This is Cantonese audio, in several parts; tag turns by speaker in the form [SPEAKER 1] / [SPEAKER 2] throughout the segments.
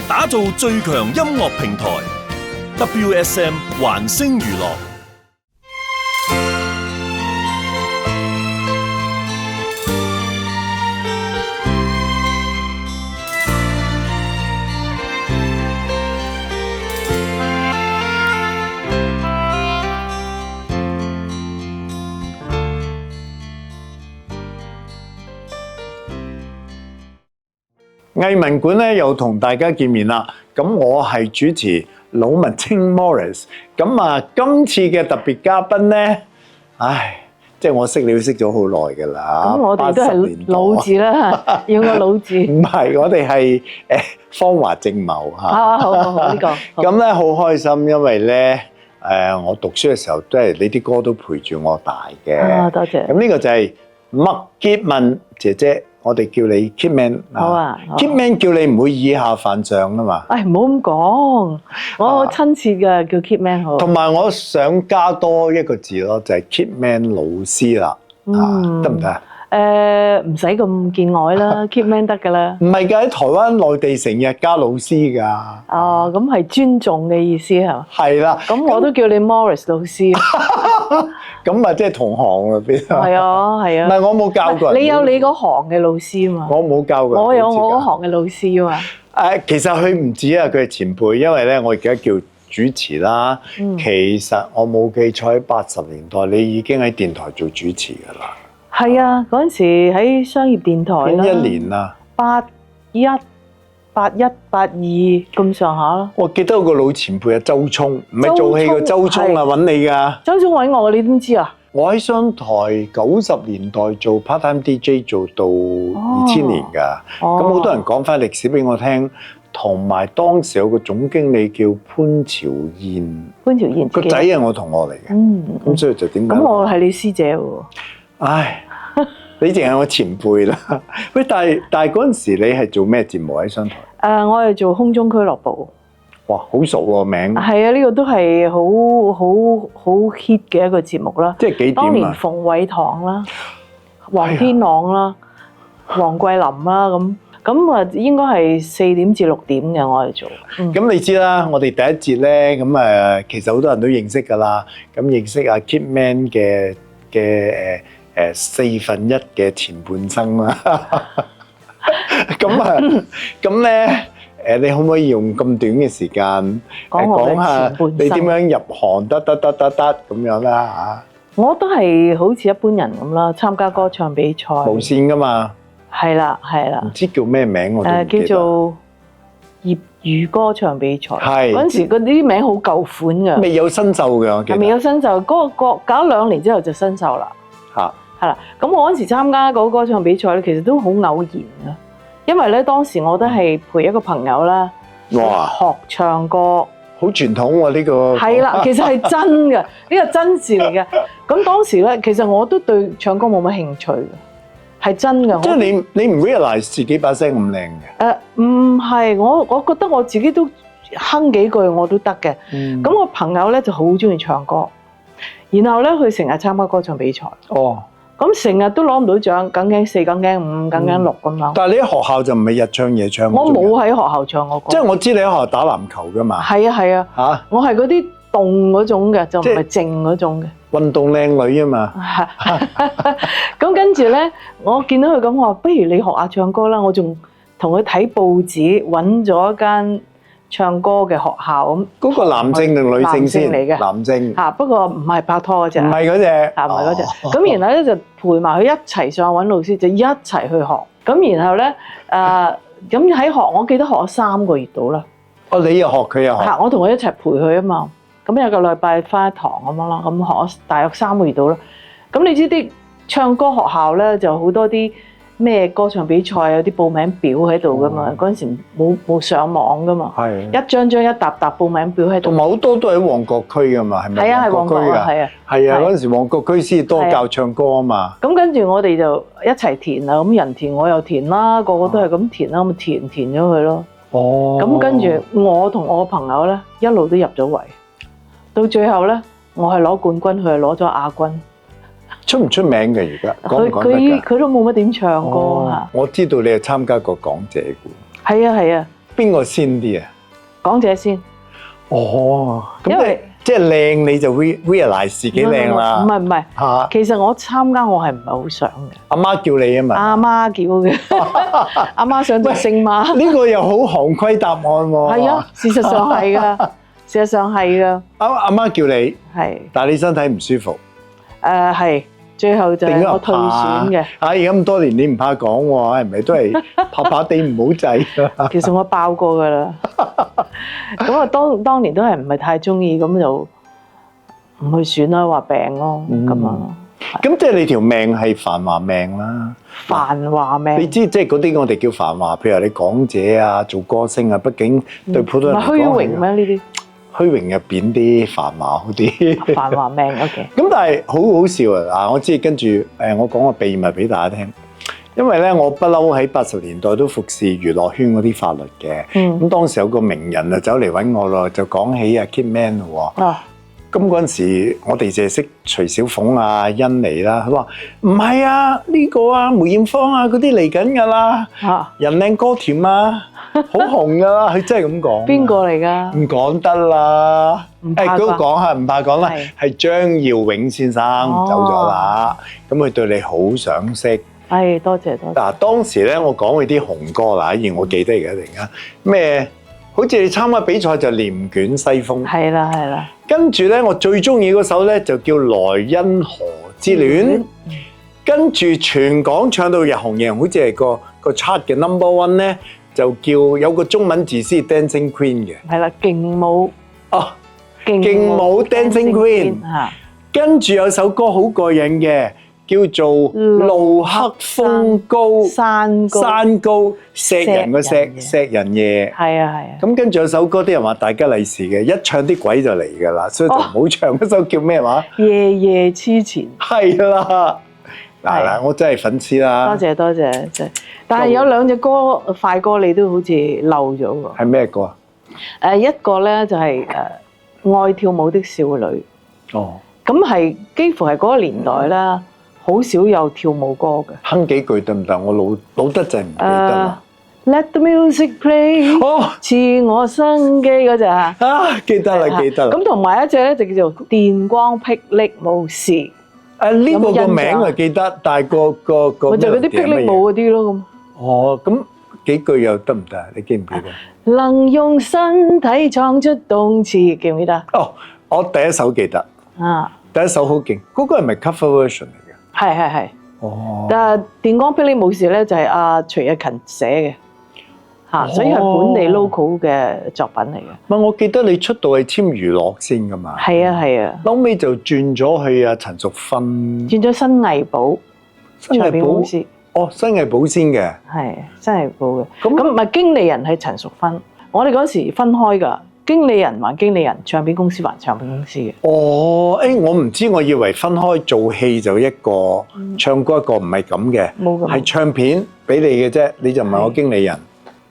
[SPEAKER 1] 打造最強音樂平台 WSM 環聲娛樂。
[SPEAKER 2] 藝文館咧又同大家見面啦，咁我係主持魯文青 Morris， 咁啊今次嘅特別嘉賓咧，即係我識你都識咗好耐㗎啦，
[SPEAKER 3] 咁我哋都係老字啦，用個老字。
[SPEAKER 2] 唔係，我哋係芳華正茂嚇。
[SPEAKER 3] 好呢個。
[SPEAKER 2] 咁咧好開心，因為咧我讀書嘅時候都係呢啲歌都陪住我大嘅。
[SPEAKER 3] 多謝。
[SPEAKER 2] 咁呢個就係麥潔文姐姐。我哋叫你 Kit Man，
[SPEAKER 3] 好啊
[SPEAKER 2] ，Kit Man 叫你唔會以下犯上啊嘛。
[SPEAKER 3] 唔好咁講，我好親切嘅叫 Kit Man 好。
[SPEAKER 2] 同埋我想加多一個字咯，就係 Kit Man 老師啦，得唔得啊？
[SPEAKER 3] 唔使咁見外啦，Kit Man 得㗎啦。
[SPEAKER 2] 唔係㗎，喺台灣內地成日加老師㗎。
[SPEAKER 3] 哦，咁係尊重嘅意思係嘛？
[SPEAKER 2] 係啦。
[SPEAKER 3] 咁我都叫你 Morris 老師。
[SPEAKER 2] 咁啊，即係同行啊，邊？
[SPEAKER 3] 係啊，係啊。
[SPEAKER 2] 唔係我冇教過人。
[SPEAKER 3] 你有你嗰行嘅老師嘛？
[SPEAKER 2] 我冇教過人。
[SPEAKER 3] 我有我嗰行嘅老師啊嘛。
[SPEAKER 2] 其實佢唔止啊，佢係前輩，因為咧我而家叫主持啦。其實我冇記錯喺80年代，你已經喺電台做主持㗎啦。
[SPEAKER 3] 係啊，嗰陣時喺商業電台啦。
[SPEAKER 2] 一年啊
[SPEAKER 3] 81、81、82咁上下咯。
[SPEAKER 2] 我記得有個老前輩啊，周聰，唔係做戲個周聰啊，揾你㗎。
[SPEAKER 3] 周聰揾我，你點知啊？
[SPEAKER 2] 我喺商台90年代做 part time DJ 做到2000年㗎。咁好多人講翻歷史俾我聽，同埋當時有個總經理叫潘朝燕。
[SPEAKER 3] 潘朝燕
[SPEAKER 2] 個仔係我同學嚟嘅。咁所以就點解？
[SPEAKER 3] 咁我係你師姐喎。
[SPEAKER 2] 唉，你淨係我前輩啦。喂，但係嗰陣時你係做咩節目喺商台？
[SPEAKER 3] 我係做空中俱樂部。
[SPEAKER 2] 哇，好熟喎名。
[SPEAKER 3] 係啊，呢個都係好 hit 嘅一個節目啦。
[SPEAKER 2] 即係幾點啊？
[SPEAKER 3] 當年馮偉棠啦、黃天朗啦、黃桂林啦咁啊，應該係4點至6點嘅我哋做。
[SPEAKER 2] 咁你知啦，我哋第一節咧咁其實好多人都認識㗎啦。咁認識阿 Kit Man 嘅1/4嘅前半生啦。咁咧你可唔可以用咁短嘅時間講下你點樣入行得咁樣啦嚇？
[SPEAKER 3] 我都係好似一般人咁啦，參加歌唱比賽。
[SPEAKER 2] 無線㗎嘛？
[SPEAKER 3] 係啦。唔
[SPEAKER 2] 知叫咩名我都唔記得。
[SPEAKER 3] 叫做業餘歌唱比賽。
[SPEAKER 2] 係。嗰
[SPEAKER 3] 陣時嗰啲名好舊款㗎。
[SPEAKER 2] 未有新秀嘅我記得。
[SPEAKER 3] 未有新秀，嗰個搞2年之後就新秀啦。
[SPEAKER 2] 嚇。
[SPEAKER 3] 係啦，咁我嗰時參加嗰個歌唱比賽咧，其實都好偶然㗎。因為咧當時我都係陪一個朋友啦，學唱歌。
[SPEAKER 2] 好傳統喎呢個。
[SPEAKER 3] 係啦，其實係真嘅，呢個真事嚟嘅。咁當時咧，其實我都對唱歌冇乜興趣嘅，係真嘅。
[SPEAKER 2] 即係你唔 realize 自己把聲咁靚嘅？
[SPEAKER 3] 唔係，我覺得我自己都哼幾句我都得嘅。咁我朋友咧就好中意唱歌，然後咧佢成日參加歌唱比賽。
[SPEAKER 2] 哦。
[SPEAKER 3] 咁成日都攞唔到獎，梗驚4，梗驚5，梗驚6咁樣。
[SPEAKER 2] 但係你喺學校就唔係日唱夜唱。
[SPEAKER 3] 我冇喺學校唱過歌。
[SPEAKER 2] 即係我知你喺學校打籃球㗎嘛？
[SPEAKER 3] 係啊。
[SPEAKER 2] 嚇！
[SPEAKER 3] 我係嗰啲動嗰種嘅，就唔係靜嗰種嘅。
[SPEAKER 2] 運動靚女啊嘛。
[SPEAKER 3] 咁跟住咧，我見到佢咁，我話不如你學下唱歌啦。我仲同佢睇報紙，揾咗一間唱歌嘅學校咁。
[SPEAKER 2] 嗰個男性定女性先？
[SPEAKER 3] 嚟嘅。
[SPEAKER 2] 男性。
[SPEAKER 3] 不過唔係拍拖嗰隻。
[SPEAKER 2] 唔係嗰隻。
[SPEAKER 3] 唔係嗰隻。咁然後咧就陪埋佢一齊上去揾老師，就一齊去學。咁然後咧咁喺學，我記得學咗3個月到啦。
[SPEAKER 2] 哦，你又學，佢又學。
[SPEAKER 3] 我同佢一齊陪佢啊嘛。咁有個禮拜返一堂咁樣啦，咁學咗大約3個月到啦。咁你知啲唱歌學校咧就好多啲咩歌唱比賽有啲報名表喺度噶嘛，嗰陣時冇上網噶嘛，一張張一沓沓報名表喺度。
[SPEAKER 2] 同埋好多都喺旺角區噶嘛，係咪？
[SPEAKER 3] 係啊，係旺角啊，係啊。
[SPEAKER 2] 係啊，嗰陣時旺角區先多教唱歌啊嘛。
[SPEAKER 3] 咁跟住我哋就一齊填啦，咁人填我又填啦，個個都係咁填啦，咁填咗佢咯。哦。咁跟住我同我朋友咧一路都入咗圍，到最後咧我係攞冠軍，佢係攞咗亞軍。出唔出名嘅而家？佢都冇乜點唱歌嚇。
[SPEAKER 2] 我知道你係參加過港姐嘅。
[SPEAKER 3] 係啊係啊，
[SPEAKER 2] 邊個先啲啊？
[SPEAKER 3] 港姐先。
[SPEAKER 2] 哦，咁
[SPEAKER 3] 因為
[SPEAKER 2] 即係靚你就 realize 自己靚啦。
[SPEAKER 3] 唔係
[SPEAKER 2] 嚇，
[SPEAKER 3] 其實我參加我係唔係好想嘅。
[SPEAKER 2] 阿媽叫你啊嘛。
[SPEAKER 3] 阿媽叫嘅，阿媽想做星媽。
[SPEAKER 2] 呢個又好行規答案喎。
[SPEAKER 3] 係啊，事實上係㗎，事實上係㗎。
[SPEAKER 2] 阿媽叫你，
[SPEAKER 3] 係
[SPEAKER 2] 但係你身體唔舒服。
[SPEAKER 3] 係，最後就係我退選嘅。
[SPEAKER 2] 而家咁多年你唔怕講喎，係咪都係怕怕地唔好制？
[SPEAKER 3] 其實我爆過㗎啦。咁啊，當年都係唔係太中意，咁就唔去選啦，話病咯咁樣咯。
[SPEAKER 2] 咁即係你條命係繁華命啦。
[SPEAKER 3] 繁華命。
[SPEAKER 2] 你知即係嗰啲我哋叫繁華，譬如你港姐啊、做歌星啊，畢竟對普通人嚟講
[SPEAKER 3] 唔係虛榮咩？呢啲
[SPEAKER 2] 虛榮入邊啲繁華好啲。
[SPEAKER 3] 繁華命 OK。
[SPEAKER 2] 咁但係好好笑啊！嗱，我知跟住我講個秘密俾大家聽。因為咧，我不嬲喺80年代都服侍娛樂圈嗰啲法律嘅。咁當時有個名人啊走嚟揾我咯，就講起阿 Kit Man 咯喎。咁嗰陣時，我哋淨係識徐小鳳啊、甄妮啦。佢話唔係啊，呢個啊梅艷芳啊嗰啲嚟緊㗎啦。人靚歌甜啊，好紅㗎啦。佢真係咁講。邊
[SPEAKER 3] 個嚟㗎？
[SPEAKER 2] 唔講得啦。
[SPEAKER 3] 誒，
[SPEAKER 2] 都講下，唔怕講啦。係張耀榮先生走咗啦。咁佢對你好賞識。
[SPEAKER 3] 多謝。
[SPEAKER 2] 嗱，當時咧，我講佢啲紅歌啦，而我記得而家突然間咩，好似你參加比賽就念卷西風，
[SPEAKER 3] 係啦。
[SPEAKER 2] 跟住咧，我最中意嗰首咧就叫《來因河之戀》，跟住全港唱到日紅夜紅，好似係個 chart 嘅 number one 咧，就叫有個中文字先 Dancing Queen 嘅，
[SPEAKER 3] 係啦，勁舞
[SPEAKER 2] 勁舞 Dancing Queen，跟住有首歌好過癮嘅。叫做路克風高山高錫人個錫人夜，
[SPEAKER 3] 係啊。
[SPEAKER 2] 咁跟住有首歌啲人話大吉利是嘅，一唱啲鬼就嚟㗎啦，所以就唔好唱嗰首叫咩話？
[SPEAKER 3] 夜夜痴纏。係
[SPEAKER 2] 啦，嗱，我真係粉絲啦。
[SPEAKER 3] 多謝。但係有兩隻歌快歌你都好似漏咗喎。
[SPEAKER 2] 係咩歌啊？
[SPEAKER 3] 一個咧就係愛跳舞的少女。咁係幾乎係嗰個年代啦。好少有跳舞歌嘅，
[SPEAKER 2] 哼幾句得唔得？我老得滯唔記得啦。
[SPEAKER 3] Let the music play，賜我生機嗰隻啊，
[SPEAKER 2] 記得啦。
[SPEAKER 3] 咁同埋一隻咧就叫做電光霹靂武士。
[SPEAKER 2] 呢個名啊記得，但係個
[SPEAKER 3] 咪就嗰啲霹靂舞嗰啲咯咁。
[SPEAKER 2] 咁幾句又得唔得？你記唔記得？
[SPEAKER 3] 能用身體創出動詞，記唔記得？
[SPEAKER 2] 我第一首記得。第一首好勁，嗰個係咪 cover version 嚟？
[SPEAKER 3] 係。但係電光霹靂武士咧就係阿徐日勤寫嘅，所以係本地 local 嘅作品嚟嘅。
[SPEAKER 2] 唔係，我記得你出道係簽娛樂先㗎嘛？
[SPEAKER 3] 係啊。
[SPEAKER 2] 後尾就轉咗去阿陳淑芬，
[SPEAKER 3] 轉咗新藝寶唱片公司。
[SPEAKER 2] 新藝寶先嘅。係
[SPEAKER 3] 新藝寶嘅。咁唔係經理人係陳淑芬，我哋嗰時分開㗎。經理人還經理人，唱片公司還唱片公司嘅。我
[SPEAKER 2] 唔知，我以為分開做戲就一個，唱歌一個，唔係咁嘅。
[SPEAKER 3] 冇咁。係
[SPEAKER 2] 唱片俾你嘅啫，你就唔係我經理人。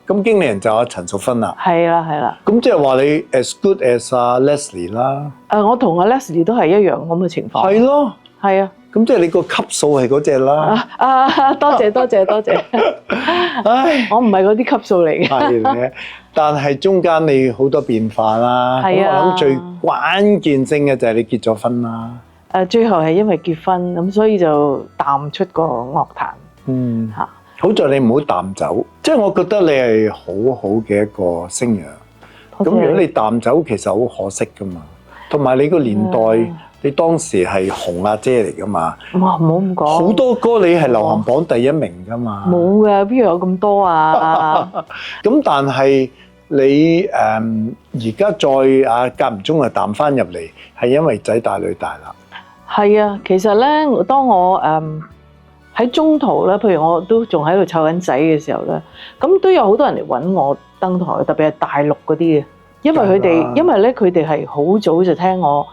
[SPEAKER 2] 咁經理人就阿陳淑芬啦。
[SPEAKER 3] 係啦。
[SPEAKER 2] 咁即係話你 as good as 阿 Leslie 啦。
[SPEAKER 3] 我同阿 Leslie 都係一樣咁嘅情況。
[SPEAKER 2] 係咯。
[SPEAKER 3] 係啊。
[SPEAKER 2] 咁即係你個級數係嗰隻啦。
[SPEAKER 3] 多謝。唉，我唔係嗰啲級數嚟嘅。
[SPEAKER 2] 係嘅，但係中間你好多變化啦。
[SPEAKER 3] 係啊。
[SPEAKER 2] 我諗最關鍵性嘅就係你結咗婚啦。
[SPEAKER 3] 最後係因為結婚咁，所以就淡出個樂壇。
[SPEAKER 2] 好在你唔好淡走，即係我覺得你係好好嘅一個星陽。咁如果你淡走，其實好可惜噶嘛。同埋你個年代。你當時係紅阿姐嚟噶嘛？
[SPEAKER 3] 哇，唔好咁講。好
[SPEAKER 2] 多歌你係流行榜第一名噶嘛？
[SPEAKER 3] 冇嘅，邊有咁多啊？
[SPEAKER 2] 咁但係你而家再間唔中淡翻入嚟，係因為仔大女大啦。係
[SPEAKER 3] 啊，其實咧，當我喺中途咧，譬如我都仲喺度湊緊仔嘅時候咧，咁都有好多人嚟揾我登台，特別係大陸嗰啲嘅，因為佢哋係好早就聽我。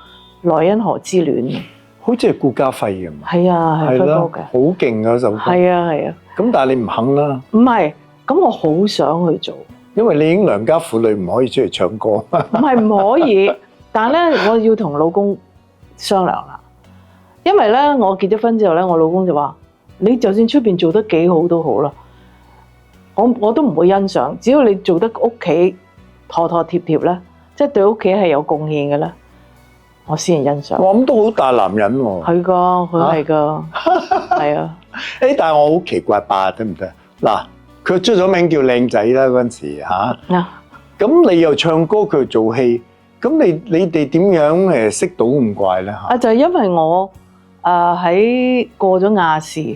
[SPEAKER 3] 來因河之戀，
[SPEAKER 2] 好似係顧嘉輝嘅嘛？
[SPEAKER 3] 係啊，係輝哥嘅，
[SPEAKER 2] 好勁嗰首歌。係啊。咁但係你唔肯啦？
[SPEAKER 3] 唔係，咁我好想去做，
[SPEAKER 2] 因為你已經良家婦女，唔可以出嚟唱歌。唔
[SPEAKER 3] 係唔可以，但係咧，我要同老公商量啦。因為咧，我結咗婚之後咧，我老公就話：你就算出邊做得幾好都好啦，我都唔會欣賞。只要你做得屋企妥妥貼貼咧，即係對屋企係有貢獻嘅咧，我先係欣賞。
[SPEAKER 2] 哇，咁都好大男人喎。
[SPEAKER 3] 係噶，佢係噶，係啊。
[SPEAKER 2] 誒，但係我好奇怪吧，得唔得？嗱，佢出咗名叫靚仔啦嗰陣時嚇。咁你又唱歌，佢又做戲，咁你哋點樣識到咁怪咧嚇？
[SPEAKER 3] 就係因為我喺過咗亞視，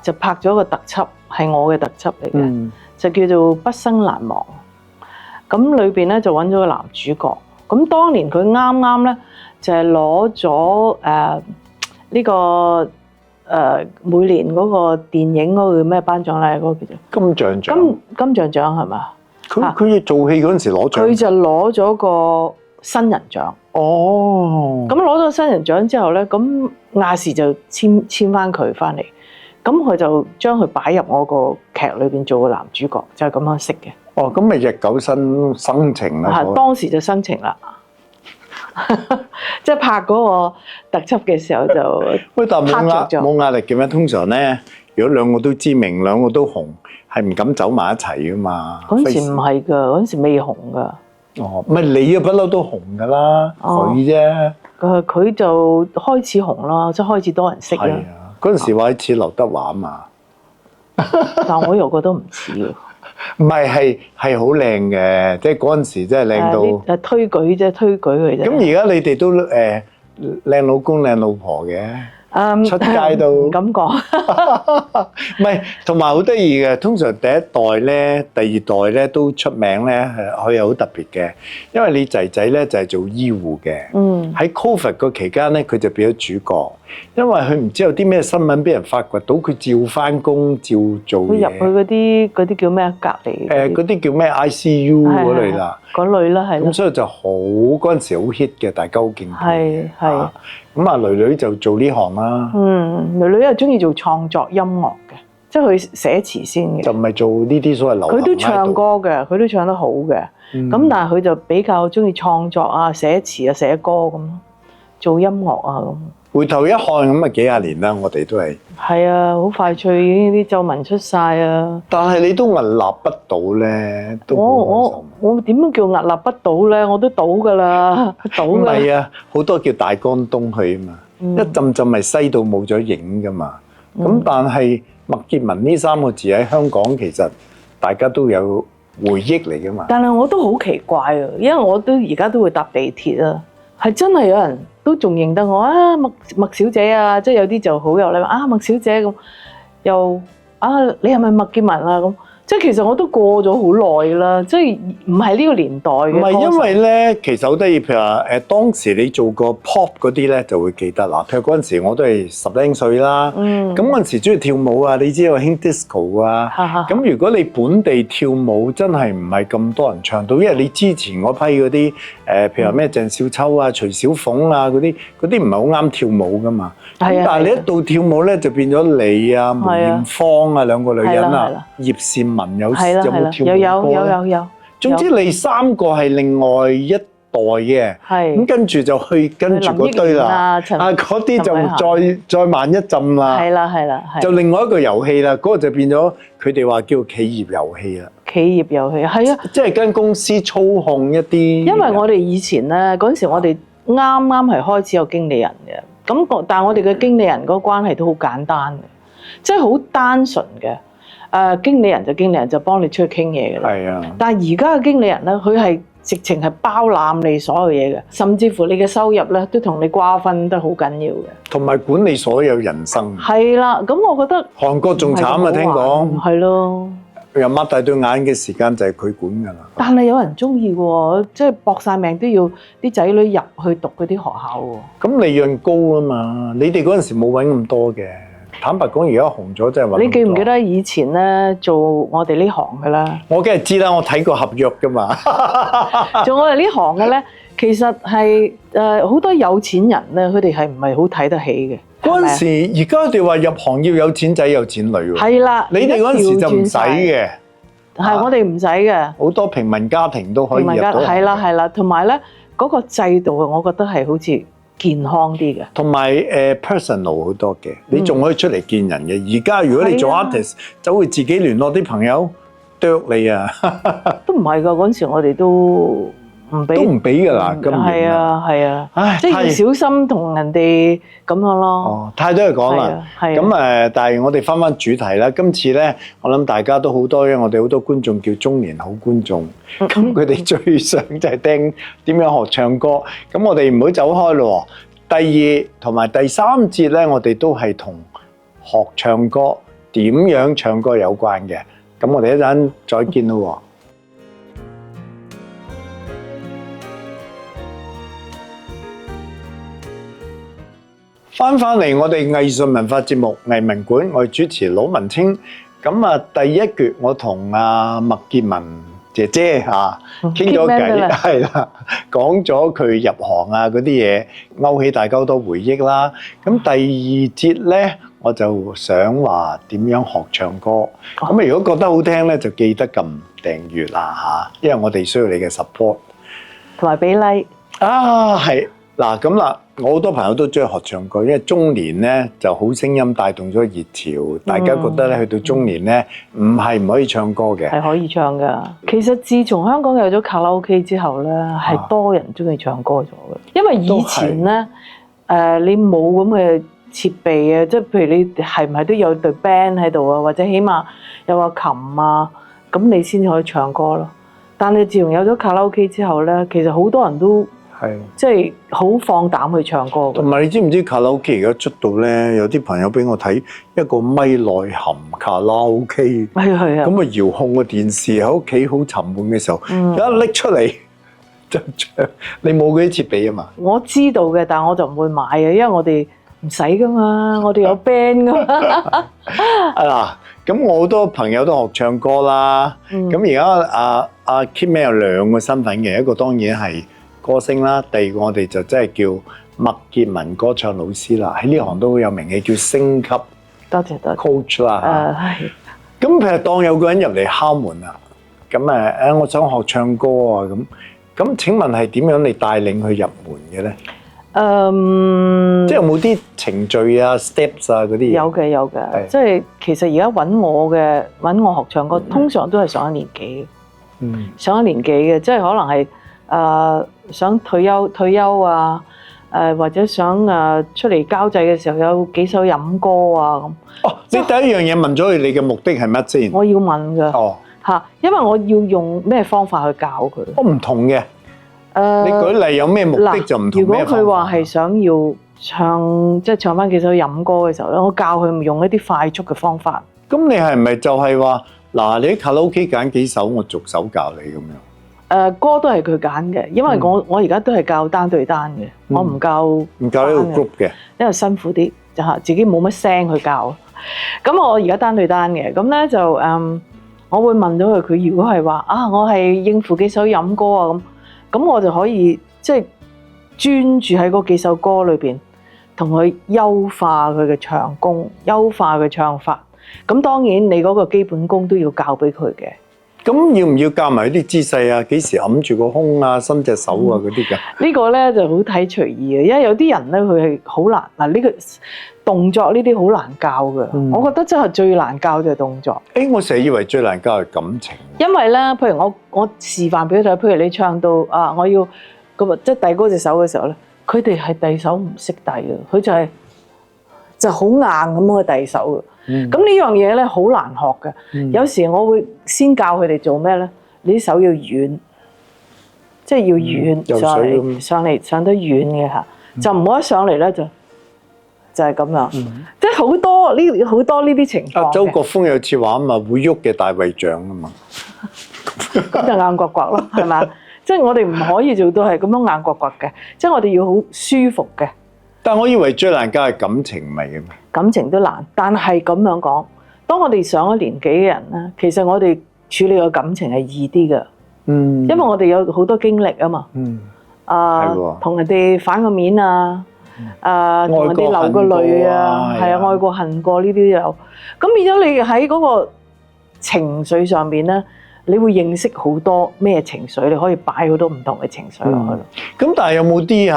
[SPEAKER 3] 就拍咗個特輯，係我嘅特輯嚟嘅，就叫做《畢生難忘》。咁裏邊咧就揾咗個男主角。咁當年佢啱啱咧就係攞咗呢個每年嗰個電影嗰個咩頒獎禮嗰個叫做
[SPEAKER 2] 金像獎。金
[SPEAKER 3] 像獎係嘛？
[SPEAKER 2] 佢要做戲嗰陣時攞獎。
[SPEAKER 3] 佢就攞咗個新人獎。咁攞咗新人獎之後咧，咁亞視就簽翻佢翻嚟，咁佢就將佢擺入我個劇裏邊做個男主角，就係咁樣識嘅。
[SPEAKER 2] 咁咪日久生情啦。
[SPEAKER 3] 當時就生情啦，即係拍嗰個特輯嘅時候就
[SPEAKER 2] 喂，但冇壓力嘅咩？通常咧，如果兩個都知名，兩個都紅，係唔敢走埋一齊噶嘛。
[SPEAKER 3] 嗰陣時唔係㗎，嗰陣時未紅㗎。
[SPEAKER 2] 唔係你啊，不嬲都紅㗎啦，佢啫。
[SPEAKER 3] 佢就開始紅啦，即係開始多人識啦。
[SPEAKER 2] 嗰陣時話似劉德華啊嘛，
[SPEAKER 3] 但我又覺得唔似喎。
[SPEAKER 2] 唔係好靚嘅，即係嗰陣時真係靚到。
[SPEAKER 3] 推舉啫，推舉佢啫。
[SPEAKER 2] 咁而家你哋都靚老公靚老婆嘅。出街都
[SPEAKER 3] 唔敢講，
[SPEAKER 2] 唔係，同埋好得意嘅。通常第一代咧、第二代咧都出名咧，佢又好特別嘅。因為你仔仔咧就係做醫護嘅，喺 Covid 個期間咧，佢就變咗主角。因為佢唔知有啲咩新聞俾人發掘到，佢照翻工、照做嘢。
[SPEAKER 3] 佢入去嗰啲叫咩隔離？
[SPEAKER 2] 嗰啲叫咩 ICU 嗰類啦。
[SPEAKER 3] 嗰類啦，係。
[SPEAKER 2] 咁所以就好嗰陣時好 hit 嘅，大家好敬佩。
[SPEAKER 3] 係。
[SPEAKER 2] 咁啊，女女就做呢行啦。
[SPEAKER 3] 女女又中意做創作音樂嘅，即係佢寫詞先嘅。
[SPEAKER 2] 就唔係做呢啲所謂流行。
[SPEAKER 3] 佢都唱歌嘅，佢都唱得好嘅。咁但係佢就比較中意創作啊、寫詞啊、寫歌咁，做音樂啊咁。
[SPEAKER 2] 回頭一看咁啊，幾廿年啦，我哋都係。
[SPEAKER 3] 係啊，好快脆已經啲皺紋出晒啊！
[SPEAKER 2] 但係你都屹立不倒咧，都
[SPEAKER 3] 我點樣叫屹立不倒咧？我都倒㗎啦，倒㗎。唔
[SPEAKER 2] 係啊，好多叫大江東去啊嘛，一陣陣咪西到冇咗影㗎嘛。咁但係麥潔文呢3個字喺香港其實大家都有回憶嚟㗎嘛。
[SPEAKER 3] 但係我都好奇怪啊，因為我都而家都會搭地鐵啊，係真係有人都仲認得我啊，麥小姐啊，即係有啲就好有禮貌啊，麥小姐咁，又啊你係咪麥潔文啊咁？即係其實我都過咗好耐啦，即係唔係呢個年代嘅。唔係
[SPEAKER 2] 因為咧，其實好得意，譬如話當時你做過 pop 嗰啲咧，就會記得啦。譬如嗰陣時我都係10零歲啦，咁嗰陣時中意跳舞啊，你知有興 disco 啊。咁如果你本地跳舞真係唔係咁多人唱到，因為你之前嗰批嗰啲譬如話咩鄭少秋啊、徐小鳳啊嗰啲唔係好啱跳舞噶嘛。但係你一到跳舞咧，就變咗你啊、梅艷芳啊兩個女人啊，葉倩文有冇跳舞歌咧？
[SPEAKER 3] 有。
[SPEAKER 2] 總之你3個係另外一代嘅，咁跟住就跟住嗰堆啦。嗰啲就再慢一陣啦。係啦。就另外一個遊戲啦，嗰個就變咗佢哋話叫企業遊戲啦。
[SPEAKER 3] 企業遊戲係啊，
[SPEAKER 2] 即係間公司操控一啲。
[SPEAKER 3] 因為我哋以前咧嗰陣時，我哋啱係開始有經理人嘅。咁但係我哋嘅經理人嗰個關係都好簡單嘅，即係好單純嘅。經理人就幫你出去傾嘢嘅啦。係啊。但係而家嘅經理人咧，佢係直情係包攬你所有嘢嘅，甚至乎你嘅收入咧都同你瓜分得好緊要嘅。同埋
[SPEAKER 2] 管理所有人生。
[SPEAKER 3] 係啦，咁我覺得
[SPEAKER 2] 韓國仲慘啊，聽講。
[SPEAKER 3] 係咯。
[SPEAKER 2] 又擘大對眼嘅時間就係佢管㗎啦。
[SPEAKER 3] 但係有人中意喎，即係搏晒命都要啲仔女入去讀嗰啲學校喎。咁
[SPEAKER 2] 利潤高啊嘛，你哋嗰陣時冇揾咁多嘅。坦白講，而家紅咗真係揾。
[SPEAKER 3] 你記唔記得以前咧做我哋呢行嘅咧？
[SPEAKER 2] 我梗係知啦，我睇過合約㗎嘛。
[SPEAKER 3] 做我哋呢行嘅咧，其實係好多有錢人咧，佢哋係唔係好睇得起嘅。
[SPEAKER 2] 嗰陣時，而家佢哋話入行要有錢仔有錢女喎。
[SPEAKER 3] 係啦，
[SPEAKER 2] 你哋嗰陣時就唔使嘅。
[SPEAKER 3] 係我哋唔使嘅。
[SPEAKER 2] 好多平民家庭都可以入到。
[SPEAKER 3] 係啦，同埋咧嗰個制度，我覺得係好似健康啲嘅。
[SPEAKER 2] 同埋personal 好多嘅，你仲可以出嚟見人嘅。而家如果你做
[SPEAKER 3] 係啊
[SPEAKER 2] artist，走去自己聯絡啲朋友，啄你啊，
[SPEAKER 3] 都唔係㗎，嗰陣時我哋都唔俾，
[SPEAKER 2] 都唔俾㗎啦，今
[SPEAKER 3] 係
[SPEAKER 2] 年
[SPEAKER 3] 啊係啊，
[SPEAKER 2] 唉，
[SPEAKER 3] 即係要小心同人哋咁樣咯。
[SPEAKER 2] 哦，太多嘢講啦
[SPEAKER 3] 係啊。係啊
[SPEAKER 2] 咁但係我哋翻主題啦。今次咧，我諗大家都好多，因為我哋好多觀眾叫中年好觀眾，咁佢哋最想就係聽點樣學唱歌。咁我哋唔好走開咯。第二同埋第三節咧，我哋都係同學唱歌、點樣唱歌有關嘅。咁我哋一陣再見咯。翻嚟我哋藝術文化節目藝文館，我係主持魯文清。咁第一節我同阿麥潔文姐姐傾咗偈，係啦，講咗佢入行啊嗰啲嘢，勾起大家好多回憶啦。咁第二節咧，我就想話點樣學唱歌。咁如果覺得好聽咧，就記得撳訂閱啦嚇，因為我哋需要你嘅 support
[SPEAKER 3] 同埋俾 like
[SPEAKER 2] 啊，係。嗱咁啦，我好多朋友都中意學唱歌，因為中年咧就好聲音帶動咗熱潮，大家覺得咧去到中年咧唔係唔可以唱歌嘅，
[SPEAKER 3] 係可以唱㗎。其實自從香港有咗卡拉 OK 之後咧，係多人中意唱歌咗嘅。因為以前咧，你冇咁嘅設備啊，即係譬如你係唔係都有隊 band 喺度啊，或者起碼有個琴啊，咁你先可以唱歌咯。但係自從有咗卡拉 OK 之後咧，其實好多人都即係好放膽去唱歌。
[SPEAKER 2] 同埋你知唔知卡拉 OK 而家出到咧，有啲朋友俾我睇一個咪內含卡拉 OK，
[SPEAKER 3] 係啊，
[SPEAKER 2] 咁啊遙控個電視喺屋企好沉悶嘅時候，一拎出嚟就唱。你冇嗰啲設備啊嘛？
[SPEAKER 3] 我知道嘅，但係我就唔會買嘅，因為我哋唔使噶嘛，我哋有 band 噶嘛。
[SPEAKER 2] 啊，咁我好多朋友都學唱歌啦。咁而家阿 Kitman 有兩個身份嘅，一個當然係歌星啦，第二個我哋就真係叫麥潔文歌唱老師啦，喺呢行都好有名嘅，叫星級
[SPEAKER 3] 多謝
[SPEAKER 2] coach 啦。
[SPEAKER 3] 係。
[SPEAKER 2] 咁譬如當有個人入嚟敲門啦，咁我想學唱歌啊，咁請問係點樣嚟帶領佢入門嘅咧？即係有冇啲程序啊、steps 啊嗰啲嘢？
[SPEAKER 3] 有嘅，即係其實而家揾我學唱歌，通常都係上一年紀嘅，上一年紀嘅，即係可能係想退休啊，或者想出嚟交際嘅時候有幾首飲歌啊咁。
[SPEAKER 2] 哦，你第一樣嘢問咗佢，你嘅目的係乜先？
[SPEAKER 3] 我要問㗎。
[SPEAKER 2] 哦，
[SPEAKER 3] 嚇，因為我要用咩方法去教佢？
[SPEAKER 2] 我唔同嘅。你舉例有咩目的就唔同咩方法。
[SPEAKER 3] 如果佢話係想要唱，即係唱翻幾首飲歌嘅時候咧，我教佢用一啲快速嘅方法。
[SPEAKER 2] 咁你係咪就係話嗱？你喺卡拉 OK 揀幾首，我逐首教你咁樣？
[SPEAKER 3] 歌都係佢揀嘅，因為我而家都係教單對單嘅，我唔教
[SPEAKER 2] 呢個 group 嘅，
[SPEAKER 3] 因為辛苦啲，就係自己冇乜聲去教。咁我而家單對單嘅，咁咧就我會問到佢如果係話我係應付幾首飲歌啊咁我就可以即係專注喺嗰幾首歌裏邊，同佢優化佢嘅唱功，優化佢唱法。咁當然你嗰個基本功都要教俾佢嘅。
[SPEAKER 2] 咁要唔要教埋啲姿勢啊？幾時揞住個胸啊、伸隻手啊嗰啲㗎？
[SPEAKER 3] 呢個咧就好睇隨意嘅，因為有啲人咧佢係好難嗱，呢個動作呢啲好難教嘅。我覺得真係最難教就係動作。
[SPEAKER 2] 我成日以為最難教係感情。
[SPEAKER 3] 因為咧，譬如我示範俾佢睇，譬如你唱到我要咁即係遞高隻手嘅時候咧，佢哋係遞手唔識遞嘅，佢就好硬咁去遞手嘅。咁呢樣嘢咧好難學嘅。有時我會先教佢哋做咩咧？你啲手要軟，即係要軟上得軟嘅嚇，就唔好一上嚟咧就係咁樣。即係好多呢啲情況。
[SPEAKER 2] 周國峰有次話啊嘛，會喐嘅大衛像啊嘛，
[SPEAKER 3] 咁就硬刮刮咯，係嘛？即係我哋唔可以做到係咁樣硬刮刮嘅，即係我哋要好舒服嘅。
[SPEAKER 2] 但我以為最難教係感情，唔係嘅咩？
[SPEAKER 3] 感情都難，但係咁樣講，當我哋上咗年紀嘅人咧，其實我哋處理個感情係易啲嘅。因為我哋有好多經歷啊嘛。同人哋反個面啊，同人哋流個淚啊，係啊，愛過恨過呢啲有。咁變咗你喺嗰個情緒上邊咧，你會認識好多咩情緒，你可以擺好多唔同嘅情緒落去。
[SPEAKER 2] 咁但係有冇啲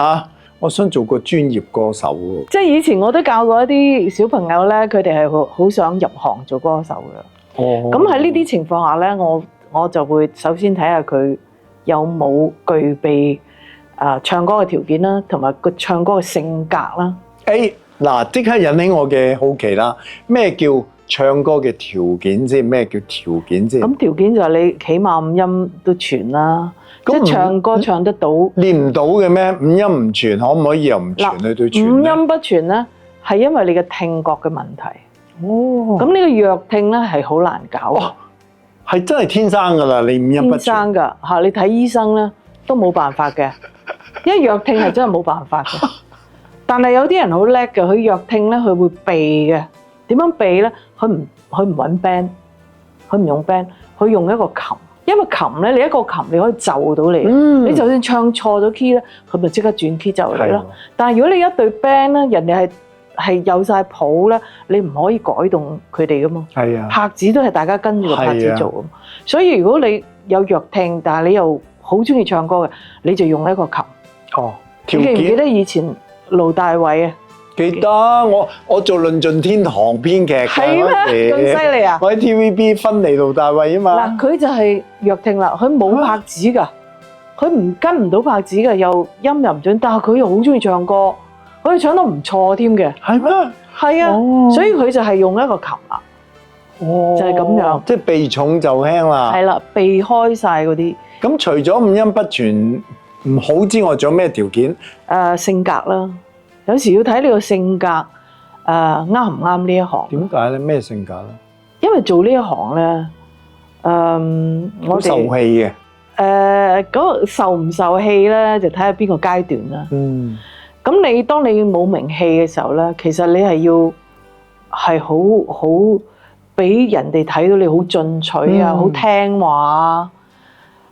[SPEAKER 2] 我想做個專業歌手喎。
[SPEAKER 3] 即係以前我都教過一啲小朋友咧，佢哋係好想入行做歌手嘅。
[SPEAKER 2] 哦，
[SPEAKER 3] 咁喺呢啲情況下咧，我就會首先睇下佢有冇具備唱歌嘅條件啦，同埋個唱歌嘅性格啦。
[SPEAKER 2] 嗱，即刻引起我嘅好奇啦！咩叫唱歌嘅條件先？咩叫條件先？
[SPEAKER 3] 咁條件就係你起碼五音都全啦，即
[SPEAKER 2] 咁
[SPEAKER 3] 係唱歌唱得到。
[SPEAKER 2] 練唔到嘅咩？五音唔全，可唔可以由唔全去到全
[SPEAKER 3] 五
[SPEAKER 2] 呢？
[SPEAKER 3] 音不全咧，係因為你嘅聽覺嘅問題。
[SPEAKER 2] 哦，
[SPEAKER 3] 咁呢個弱聽咧係好難搞嘅。
[SPEAKER 2] 係真係天生㗎啦！你五音不
[SPEAKER 3] 天
[SPEAKER 2] 全，
[SPEAKER 3] 生㗎嚇，你睇醫生咧都冇辦法嘅，因為弱聽係真係冇辦法嘅。但係有啲人好叻嘅，佢弱聽咧，佢會避嘅。點樣避咧？佢唔揾 band， 佢唔用 band， 佢用一個琴。因為琴咧，你一個琴你可以就到你。你就算唱錯咗 key 咧，佢咪即刻轉 key 就嚟咯。但係如果你一隊 band 咧，人哋係有晒譜咧，你唔可以改動佢哋噶嘛。
[SPEAKER 2] 係啊，
[SPEAKER 3] 拍子都係大家跟住個拍子做噶嘛。所以如果你有弱聽，但係你又好中意唱歌嘅，你就用一個琴。
[SPEAKER 2] 哦，
[SPEAKER 3] 你記唔記得以前盧大偉啊？
[SPEAKER 2] 記得我做《論盡天堂》編劇㗎
[SPEAKER 3] 係咩？咁犀利啊！
[SPEAKER 2] 我喺 TVB 分離盧大偉啊嘛。
[SPEAKER 3] 嗱，佢就係弱聽啦，佢冇拍子㗎，佢唔跟唔到拍子㗎，又音又唔準，但係佢又好中意唱歌，佢唱得唔錯添嘅。
[SPEAKER 2] 係咩？
[SPEAKER 3] 係啊，所以佢就係用一個琴啦。
[SPEAKER 2] 哦，
[SPEAKER 3] 就係咁樣，
[SPEAKER 2] 即係避重就輕啦。
[SPEAKER 3] 係啦，避開晒嗰啲。
[SPEAKER 2] 咁除咗五音不全唔好之外，仲有咩條件？
[SPEAKER 3] 性格啦，有時要睇你個性格啱唔啱呢一行。
[SPEAKER 2] 點解咧？咩性格咧？
[SPEAKER 3] 因為做呢一行咧，我哋
[SPEAKER 2] 受氣嘅。
[SPEAKER 3] 嗰個受唔受氣咧，就睇下邊個階段啦。咁當你冇名氣嘅時候咧，其實你係好俾人哋睇到你好進取啊，好聽話啊，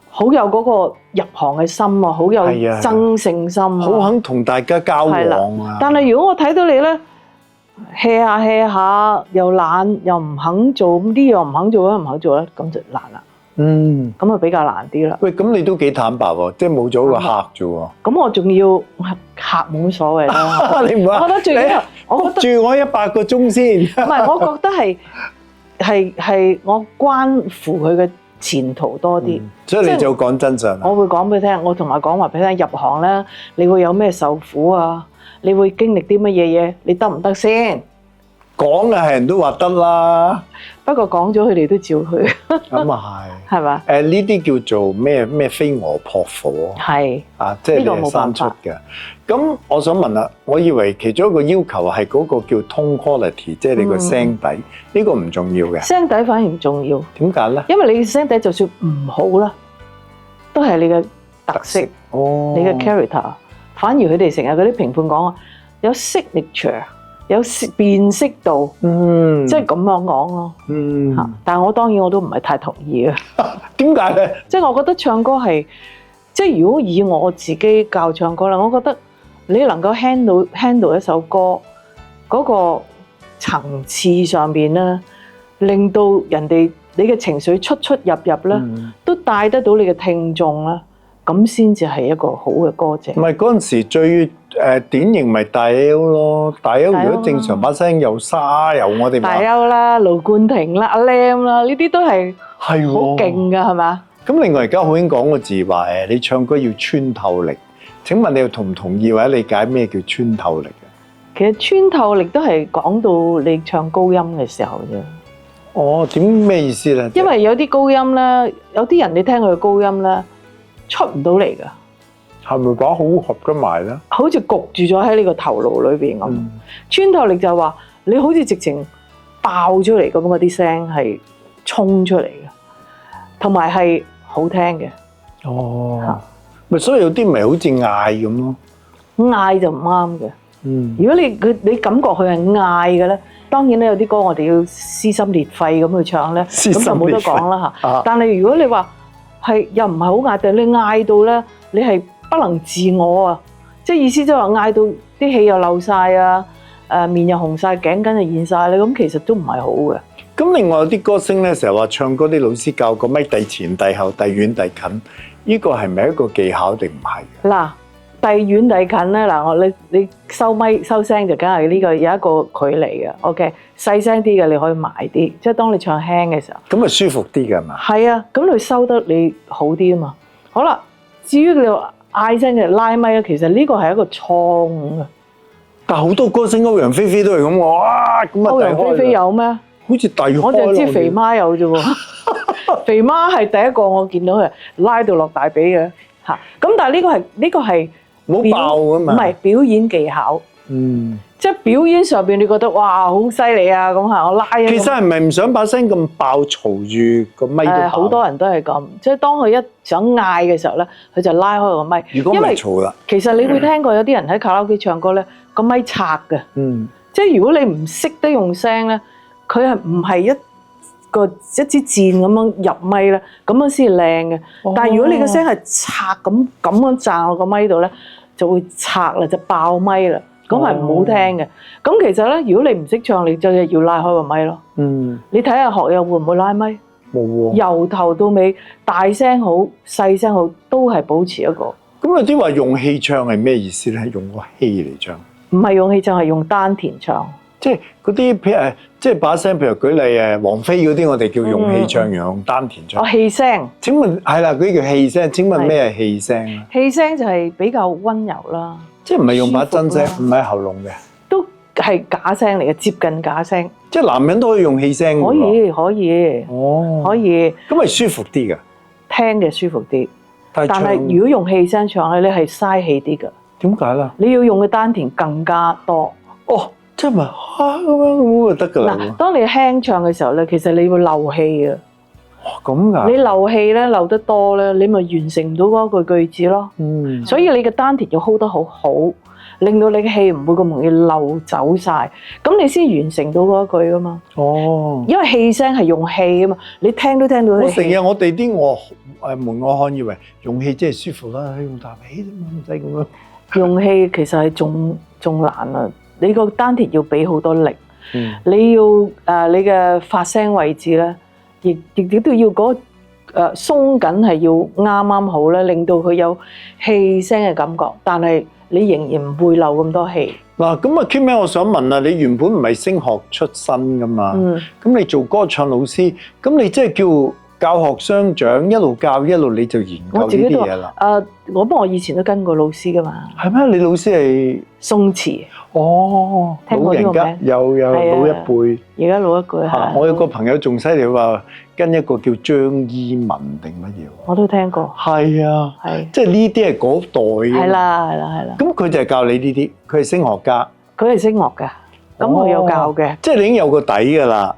[SPEAKER 3] 好有嗰個入行嘅心啊，好有爭勝心啊，
[SPEAKER 2] 好肯同大家交往啊。
[SPEAKER 3] 但係如果我睇到你咧 hea 下 hea 下，又懶又唔肯做，咁呢樣唔肯做咧，唔肯做咧，咁就難啦。咁啊比較難啲啦。
[SPEAKER 2] 喂，咁你都幾坦白喎，即係冇咗個客啫喎。
[SPEAKER 3] 咁我仲要客冇乜所謂啦。
[SPEAKER 2] 你唔好，
[SPEAKER 3] 我覺得最緊要，我覺得
[SPEAKER 2] 住我100個鐘先。
[SPEAKER 3] 唔係，我覺得係我關乎佢嘅前途多啲。
[SPEAKER 2] 所以你就講真相。
[SPEAKER 3] 我會講俾你聽，我同埋講話俾你聽，入行咧，你會有咩受苦啊？你會經歷啲乜嘢嘢？你得唔得先？
[SPEAKER 2] 講嘅係人都話得啦。
[SPEAKER 3] 不過講咗佢哋都照去。
[SPEAKER 2] 咁啊係。
[SPEAKER 3] 係嘛？
[SPEAKER 2] 呢啲叫做咩飛蛾撲火。
[SPEAKER 3] 係。
[SPEAKER 2] 即係你係生出嘅。咁我想問啦，我以為其中一個要求係嗰個叫 tone quality，即係你個聲底，呢個唔重要嘅。
[SPEAKER 3] 聲底反而唔重要。
[SPEAKER 2] 點解咧？
[SPEAKER 3] 因為你聲底就算唔好啦，都係你嘅特色，你嘅 character。反而佢哋成日嗰啲評判講啊，有 signature。有辨識度，即係咁樣講咯。但係我當然我都唔係太同意嘅。
[SPEAKER 2] 點解咧？
[SPEAKER 3] 即係我覺得唱歌係，即係如果以我自己教唱歌啦，我覺得你能夠 handle 一首歌嗰個層次上邊咧，令到人哋你嘅情緒出入咧，都帶得到你嘅聽眾啦。咁先至係一個好嘅歌者。
[SPEAKER 2] 唔係嗰陣時最典型咪大 L 咯，大 L 如果正常把聲又沙又我哋
[SPEAKER 3] 大 L 啦、盧冠廷啦、阿 Lam 啦，呢啲都係好勁㗎，係嘛？
[SPEAKER 2] 咁另外而家好興講個字話你唱歌要穿透力。請問你又同唔同意或者理解咩叫穿透力嘅？
[SPEAKER 3] 其實穿透力都係講到你唱高音嘅時候啫。
[SPEAKER 2] 哦，點咩意思咧？
[SPEAKER 3] 因為有啲高音咧，有啲人你聽佢嘅高音咧，出唔到嚟㗎。
[SPEAKER 2] 係咪把好合得埋咧？
[SPEAKER 3] 好似焗住咗喺呢個頭腦裏邊咁。穿透力就係話你好似直情爆出嚟咁，嗰啲聲係衝出嚟嘅，同埋係好聽嘅。
[SPEAKER 2] 哦，咪所以有啲咪好似嗌咁咯。
[SPEAKER 3] 嗌就唔啱嘅。如果你感覺佢係嗌嘅咧，當然咧有啲歌我哋要撕心裂肺咁去唱咧，咁就冇得講啦嚇。但係如果你話係又唔係好嗌，但係你嗌到咧，你係不能自我啊！即係意思即係話嗌到啲氣又漏晒啊，面又紅晒，頸筋又現晒咧，咁其實都唔係好嘅。
[SPEAKER 2] 咁另外有啲歌星咧，成日話唱歌啲老師教個咪遞前遞後遞遠遞近，呢個係咪一個技巧定唔係？
[SPEAKER 3] 嗱，遞遠遞近咧，嗱你收咪收聲就梗係呢個有一個距離嘅。OK， 細聲啲嘅你可以埋啲，即係當你唱輕嘅時候，
[SPEAKER 2] 咁咪舒服啲㗎嘛？
[SPEAKER 3] 係啊，咁你收得你好啲啊嘛。好啦，至於你話嗌聲嘅拉咪咧，其實呢個係一個錯誤嘅。
[SPEAKER 2] 但係好多歌星歐陽菲菲都係咁喎，哇！咁啊，
[SPEAKER 3] 歐陽菲菲有咩？
[SPEAKER 2] 好似遞開，
[SPEAKER 3] 我就知肥媽有啫喎。肥媽係第一個我見到佢拉到落大髀嘅嚇。咁但係呢個係
[SPEAKER 2] 冇爆㗎嘛？
[SPEAKER 3] 唔係表演技巧。即係表演上邊，你覺得哇好犀利啊咁嚇，我拉啊。
[SPEAKER 2] 其實係咪唔想把聲咁爆嘈住個咪都爆？
[SPEAKER 3] 好多人都係咁，即係當佢一想嗌嘅時候咧，佢就拉開個咪。
[SPEAKER 2] 如果唔係嘈啦，
[SPEAKER 3] 其實你會聽過有啲人喺卡拉 OK 唱歌咧，個咪拆嘅。即係如果你唔識得用聲咧，佢係唔係一支箭咁樣入咪咧，咁樣先靚嘅。但係如果你個聲係拆咁樣炸落個咪度咧，就會拆啦，就爆咪啦。咁係唔好聽嘅。咁其實咧，如果你唔識唱，你就要拉開個咪咯。你睇下學友會唔會拉咪？
[SPEAKER 2] 冇喎。
[SPEAKER 3] 由頭到尾，大聲好、細聲好，都係保持一個。
[SPEAKER 2] 咁有啲話用氣唱係咩意思咧？係用個氣嚟唱？
[SPEAKER 3] 唔係用氣唱，係用丹田唱。
[SPEAKER 2] 即係嗰啲譬如即係把聲，譬如舉例誒，王菲嗰啲，我哋叫用氣唱，用丹田唱。
[SPEAKER 3] 氣聲。請
[SPEAKER 2] 問係啦，嗰啲叫氣聲。請問咩係氣聲咧？
[SPEAKER 3] 氣聲就係比較溫柔啦。
[SPEAKER 2] 即係唔係用把真聲，唔係喉嚨嘅，
[SPEAKER 3] 都係假聲嚟嘅，接近假聲。
[SPEAKER 2] 即係男人都可以用氣聲㗎。
[SPEAKER 3] 可以。哦。可以。
[SPEAKER 2] 咁咪舒服啲㗎？
[SPEAKER 3] 聽嘅舒服啲。但
[SPEAKER 2] 係
[SPEAKER 3] 如果用氣聲唱咧，你係嘥氣啲㗎。
[SPEAKER 2] 點解咧？你
[SPEAKER 3] 要用嘅丹田更加多。
[SPEAKER 2] 哦，即係咪咁樣就得㗎啦？
[SPEAKER 3] 嗱，當你輕唱嘅時候咧，其實你會漏氣啊。
[SPEAKER 2] 咁㗎？
[SPEAKER 3] 你漏氣咧，漏得多咧，你咪完成唔到嗰句子咯。所以你嘅丹田要 hold 得好好，令到你嘅氣唔會咁容易漏走晒，咁你先完成到嗰句㗎嘛。哦。因為氣聲係用氣啊嘛，你聽都聽到。
[SPEAKER 2] 我成日我哋啲門外漢以為用氣即係舒服啦，用啖氣啫嘛，唔使咁樣。用
[SPEAKER 3] 氣其實係仲難啊！你個丹田要俾好多力，你要你嘅發聲位置咧。亦都要嗰鬆緊係要啱啱好咧，令到佢有氣聲嘅感覺，但係你仍然唔會漏咁多氣。
[SPEAKER 2] 嗱，咁啊 Kim， 我想問啊，你原本唔係聲學出身噶嘛？咁你做歌唱老師，咁你即係叫教學相長，一路教一路你就研究呢啲嘢啦。
[SPEAKER 3] 我以前都跟過老師噶嘛。係
[SPEAKER 2] 咩？你老師係
[SPEAKER 3] 宋慈。
[SPEAKER 2] 哦，
[SPEAKER 3] 聽過呢個名？
[SPEAKER 2] 有老一輩。
[SPEAKER 3] 而家老一輩係。
[SPEAKER 2] 我有個朋友仲犀利，話跟一個叫張依文定乜嘢？
[SPEAKER 3] 我都聽過。
[SPEAKER 2] 係啊。係。即係呢啲係嗰代嘅。係
[SPEAKER 3] 啦。咁
[SPEAKER 2] 佢就係教你呢啲，佢係聲樂家。
[SPEAKER 3] 佢係聲樂㗎。咁佢有教嘅。
[SPEAKER 2] 即係你已經有個底㗎啦。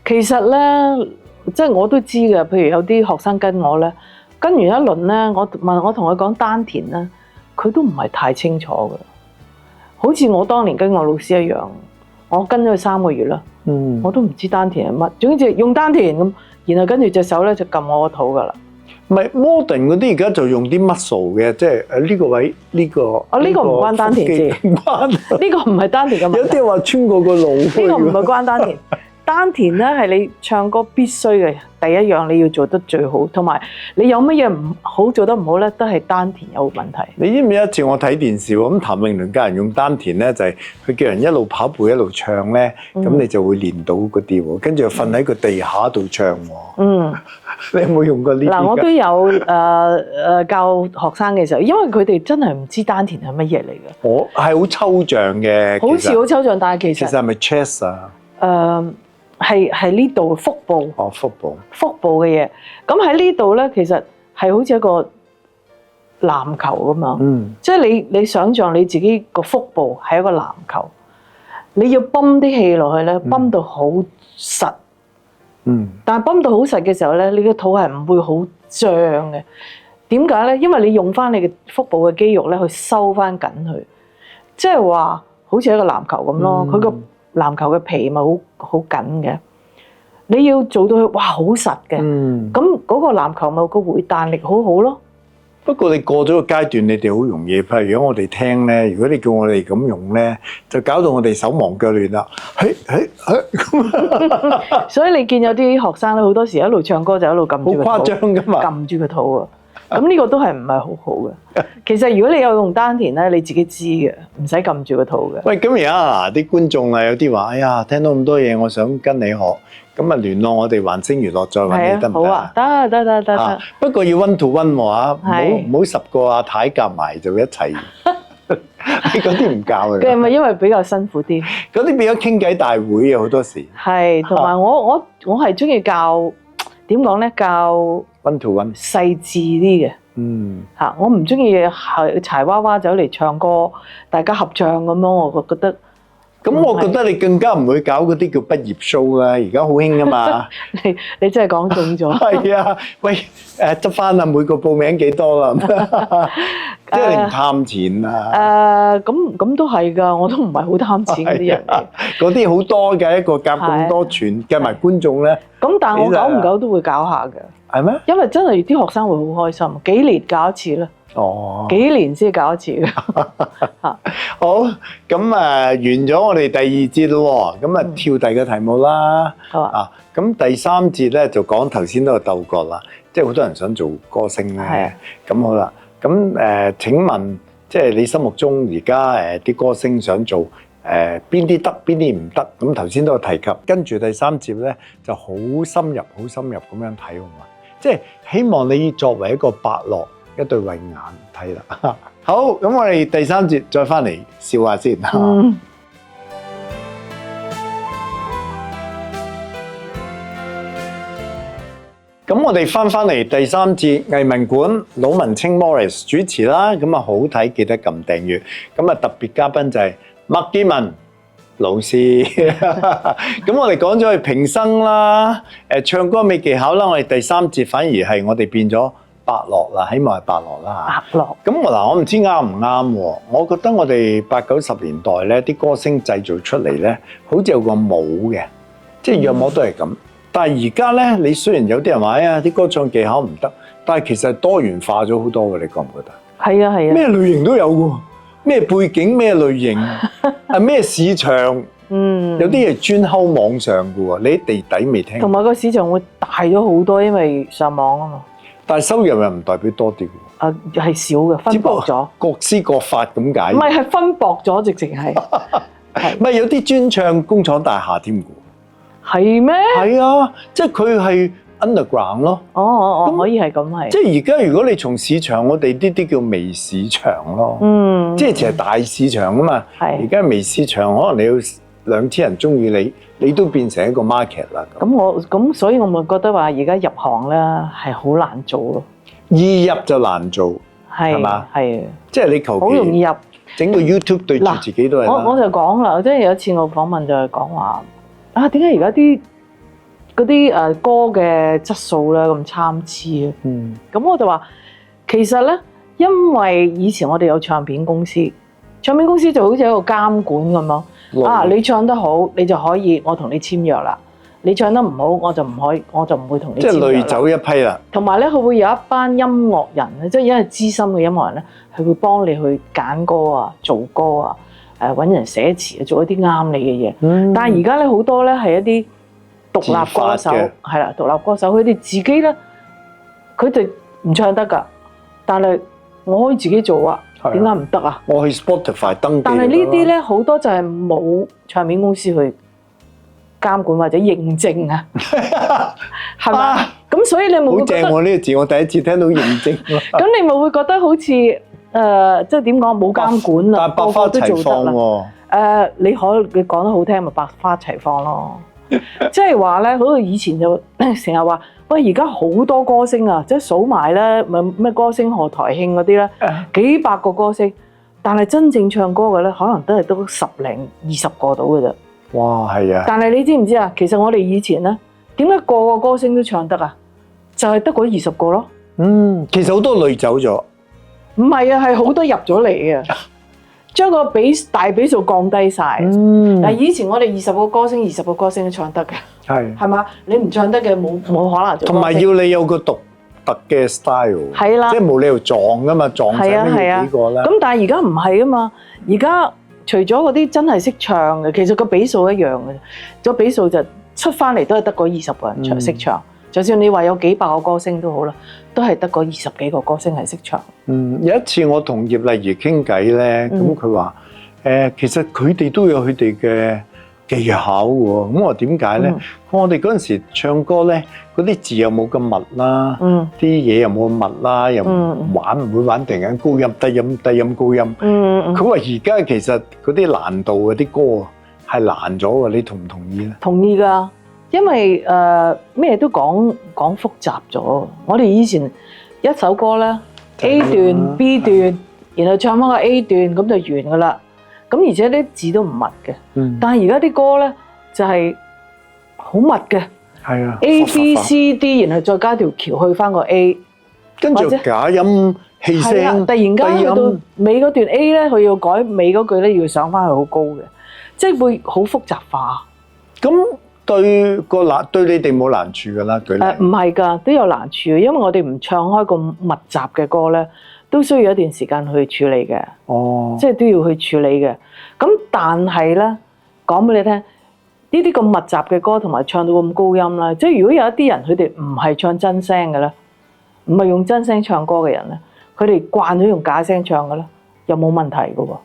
[SPEAKER 3] 其實咧。即係我都知嘅，譬如有啲學生跟我咧，跟完一輪咧，我同佢講丹田咧，佢都唔係太清楚嘅。好似我當年跟我老師一樣，我跟咗佢3個月啦，我都唔知丹田係乜。總之用丹田咁，然後跟住隻手咧就撳我個肚噶啦。
[SPEAKER 2] 唔係 modern 嗰啲而家就用啲 muscle 嘅，即係呢個位呢個。呢個唔關丹田事，唔關。呢個唔係丹田嘅問題。有啲話穿過個腦。呢個唔係關丹田。丹田咧係你唱歌必須嘅第一樣，你要做得最好，同埋你有乜嘢唔好做得唔好咧，都係丹田有問題。你知唔知一次我睇電視喎，咁譚詠麟教人用丹田咧，就係佢叫人一路跑步一路唱咧，咁你就會練到嗰啲喎，跟住又瞓喺個地下度唱喎。你有冇用過呢啲？嗱，我都有教學生嘅時候，因為佢哋真係唔知丹田係乜嘢嚟嘅。我係好抽象嘅，好似好抽象，但係其實係咪 chest 啊？係呢度腹部，腹部嘅嘢。咁喺呢度咧，其實係好似一個籃球咁樣。即係你想象你自己個腹部係一個籃球，你要泵啲氣落去咧，泵到好實。但係泵到好實嘅時候咧，你個肚係唔會好脹嘅。點解咧？因為你用翻你嘅腹部嘅肌肉咧去收翻緊佢，即係話好似一個籃球咁咯。佢個籃球嘅皮咪好緊嘅，你要做到佢哇好實嘅，咁嗰個籃球咪個回彈力好好咯。不過你過咗個階段，你哋好容易，譬如如果我哋聽咧，如果你叫我哋咁用咧，就搞到我哋手忙腳亂啦。所以你見有啲學生咧，好多時一路唱歌就一路撳住個肚，好誇張㗎嘛，撳住個肚啊。
[SPEAKER 3] 咁呢個都係唔係好好嘅。其實如果你有用丹田咧，你自己知嘅，唔使撳住個肚嘅。
[SPEAKER 2] 喂，咁而家嗱啲觀眾啊，有啲話，哎呀，聽到咁多嘢，我想跟你學，咁啊聯絡我哋環星娛樂再揾你得唔得
[SPEAKER 3] 好啊，得。
[SPEAKER 2] 不過要 one to one 喎嚇，
[SPEAKER 3] 係
[SPEAKER 2] 唔好10個阿太夾埋就一齊。你嗰啲唔教嘅。
[SPEAKER 3] 嘅咪因為比較辛苦啲。
[SPEAKER 2] 嗰啲變咗傾偈大會啊，好多時。
[SPEAKER 3] 係，同埋我係中意教點講咧，教
[SPEAKER 2] one to one
[SPEAKER 3] 細緻啲嘅。嚇，我唔中意係柴娃娃走嚟唱歌，大家合唱咁樣，我覺得。
[SPEAKER 2] 咁我覺得你更加唔會搞嗰啲叫畢業 show 啦，而家好興噶嘛。
[SPEAKER 3] 你真係講中咗。
[SPEAKER 2] 係啊，喂，執翻啦，每個報名幾多啦？即係你唔貪錢啊？
[SPEAKER 3] 咁都係㗎，我都唔係好貪錢嗰啲人嚟。
[SPEAKER 2] 嗰啲好多嘅，一個夾咁多全計埋觀眾咧。
[SPEAKER 3] 咁但係我久唔久都會搞下嘅。係咩？因為真係啲學生會好開心，幾年搞一次啦。哦，幾年先搞一次嘅。
[SPEAKER 2] 好，咁完咗我哋第2節咯喎，咁跳第二個題目啦。
[SPEAKER 3] 好啊。
[SPEAKER 2] 咁第3節咧就講頭先都有鬥過啦，即係好多人想做歌星咧。咁好啦，咁請問，即係你心目中而家啲歌星想做邊啲得，邊啲唔得？咁頭先都有提及，跟住第3節咧就好深入咁樣睇好嘛。即係希望你作為一個伯樂，一對慧眼睇啦。好，咁我哋第3節再翻嚟笑下先。咁我哋翻嚟第3節藝文館，魯文青 Morris 主持啦。咁啊好睇，記得撳訂閱。咁啊特別嘉賓就係麥潔文老師。咁我哋講咗佢平生啦，唱歌未技巧啦。我哋第3節反而係我哋變咗伯樂啦，希望係伯樂啦嚇。伯樂。咁我唔知啱唔啱喎？我覺得我哋80、90年代咧，啲歌星製造出嚟咧，好似有個模嘅，即係樣模都係咁。但係而家咧，你雖然有啲人話啲歌唱技巧唔得，但係其實係多元化咗好多嘅，你覺唔覺得？係啊，咩類型都有喎，咩背景咩類型，係咩市場，有啲係專溝網上嘅喎，你喺地底未聽。同埋個市場會大咗好多，因為上網啊嘛。但係收入又唔代表多啲喎。係少嘅，分薄咗。各施各法咁解。唔係分薄咗，直情係。唔係有啲專唱工廠大廈添嘅。係咩？係啊，即係佢係 underground 咯。哦，可以係咁係。即係而家如果你從市場，我哋呢啲叫微市場咯。即係其實大市場啊嘛。係。而家微市場，可能你要2000人中意你，你都變成一個 market 啦。咁所以我咪覺得話，而家入行咧係好難做咯。易入就難做，係嘛？係。即係你求其好容易入，整個 YouTube 對住自己都係。我就講啦，即係有一次我訪問就係講話。點解而家嗰啲歌嘅質素咧咁參差啊？咁我就話其實咧，因為以前我哋有唱片公司，唱片公司就好似一個監管咁咯。你唱得好，你就可以我同你簽約啦；你唱得唔好，我就唔會同你簽約。即係累走一批啦。同埋咧，佢會有一班音樂人咧，即係因為資深嘅音樂人咧，佢會幫你去揀歌啊、做歌啊。揾人寫詞啊，做一啲啱你嘅嘢。但係而家咧好多咧係一啲獨立歌手，係啦，獨立歌手佢哋自己咧，佢哋唔唱得㗎，但係我可以自己做啊。點解唔得啊？我去 Spotify 登記。但係呢啲咧好多就係冇唱片公司去監管或者認證啊，係嘛？咁所以你冇好正喎呢個字，我第一次聽到認證。咁你咪會覺得好似？即係點講冇監管啦，個個都做得啦。你講得好聽咪百花齊放咯。即係話咧，好似以前就成日話，喂，而家好多歌星啊，即係數埋咧，咩歌星賀台慶嗰啲咧，幾百個歌星，但係真正唱歌嘅咧，可能都係都10零20個到嘅啫。哇，係啊！但係你知唔知啊？其實我哋以前咧，點解個個歌星都唱得啊？就係得嗰20個咯。其實好多累走咗。唔係啊，係好多入咗嚟嘅，將個大比數降低晒。但係以前我哋20個歌星都唱得嘅，係嘛？你唔唱得嘅冇可能做。同埋要你有個獨特嘅 style，係啦，即係冇理由撞噶嘛，撞曬呢幾個啦。咁但係而家唔係啊嘛，而家除咗嗰啲真係識唱嘅，其實個比數一樣嘅，個比數就出翻嚟都係得嗰20個人識唱。
[SPEAKER 3] 就算你話有幾百個歌星都好啦，都係得個20幾個歌星係識唱。
[SPEAKER 2] 有一次我同葉麗儀傾偈咧，咁佢話其實佢哋都有佢哋嘅技巧喎。咁我話點解咧？我哋嗰陣時唱歌咧，嗰啲字又冇咁密啦，啲嘢又冇咁密啦，又唔會玩突然間高音低音低音高音。佢話而家其實嗰啲難度嗰啲歌係難咗喎，你同唔同意咧？
[SPEAKER 3] 同意㗎，因為咩都講複雜咗。我哋以前一首歌咧 A 段 B 段，然後唱翻個 A 段咁就完㗎啦。咁而且啲字都唔密嘅，但係而家啲歌咧就係好密嘅，
[SPEAKER 2] 係啊
[SPEAKER 3] A B C D， 然後再加條橋去翻個 A，
[SPEAKER 2] 跟住假音氣聲，
[SPEAKER 3] 突然間去到尾嗰段 A 咧，佢要改尾嗰句咧，要上翻去好高嘅，即係會好複雜化。
[SPEAKER 2] 咁對你哋冇難處㗎啦，舉例。
[SPEAKER 3] 唔係㗎，都有難處，因為我哋唔唱開咁密集嘅歌咧，都需要一段時間去處理嘅。即係都要去處理嘅。咁但係咧，講俾你聽，呢啲咁密集嘅歌同埋唱到咁高音啦，即係如果有一啲人佢哋唔係唱真聲嘅咧，唔係用真聲唱歌嘅人咧，佢哋慣咗用假聲唱嘅咧，又冇問題嘅喎。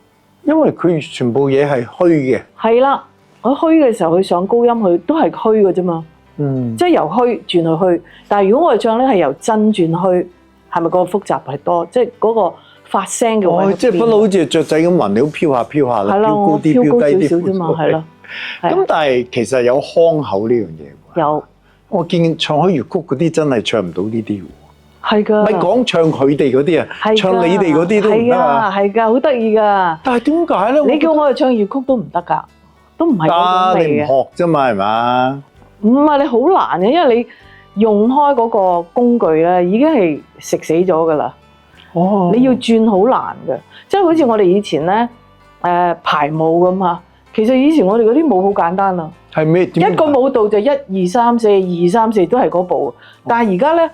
[SPEAKER 2] 因為佢全部嘢係虛嘅。係
[SPEAKER 3] 啦，佢虛嘅時候佢上高音，佢都係虛嘅啫嘛。即係由虛轉去虛。但係如果我哋唱咧係由真轉虛，係咪個複雜係多？即係嗰個發聲嘅位。
[SPEAKER 2] 即係不嬲好似雀仔咁雲鳥飄下飄下啦，飄高啲飄低啲
[SPEAKER 3] 少少啫嘛，係咯。
[SPEAKER 2] 咁但係其實有腔口呢樣嘢喎。
[SPEAKER 3] 有。
[SPEAKER 2] 我見唱開粵曲嗰啲真係唱唔到呢啲喎。
[SPEAKER 3] 係㗎。
[SPEAKER 2] 咪講唱佢哋嗰啲啊，唱你哋嗰啲都唔得啊。
[SPEAKER 3] 係㗎，好得意㗎。
[SPEAKER 2] 但係點解咧？
[SPEAKER 3] 你叫我哋唱粵曲都唔得㗎，都唔係嗰種味嘅。
[SPEAKER 2] 你唔學啫嘛，係嘛？
[SPEAKER 3] 唔係，你好難嘅，因為你用開嗰個工具咧，已經係食死咗㗎啦。你要轉好難嘅，即係好似我哋以前咧排舞咁嚇。其實以前我哋嗰啲舞好簡單啊。
[SPEAKER 2] 係咩？
[SPEAKER 3] 一個舞蹈就1 2 3 4 2 3 4都係嗰步，但係而家咧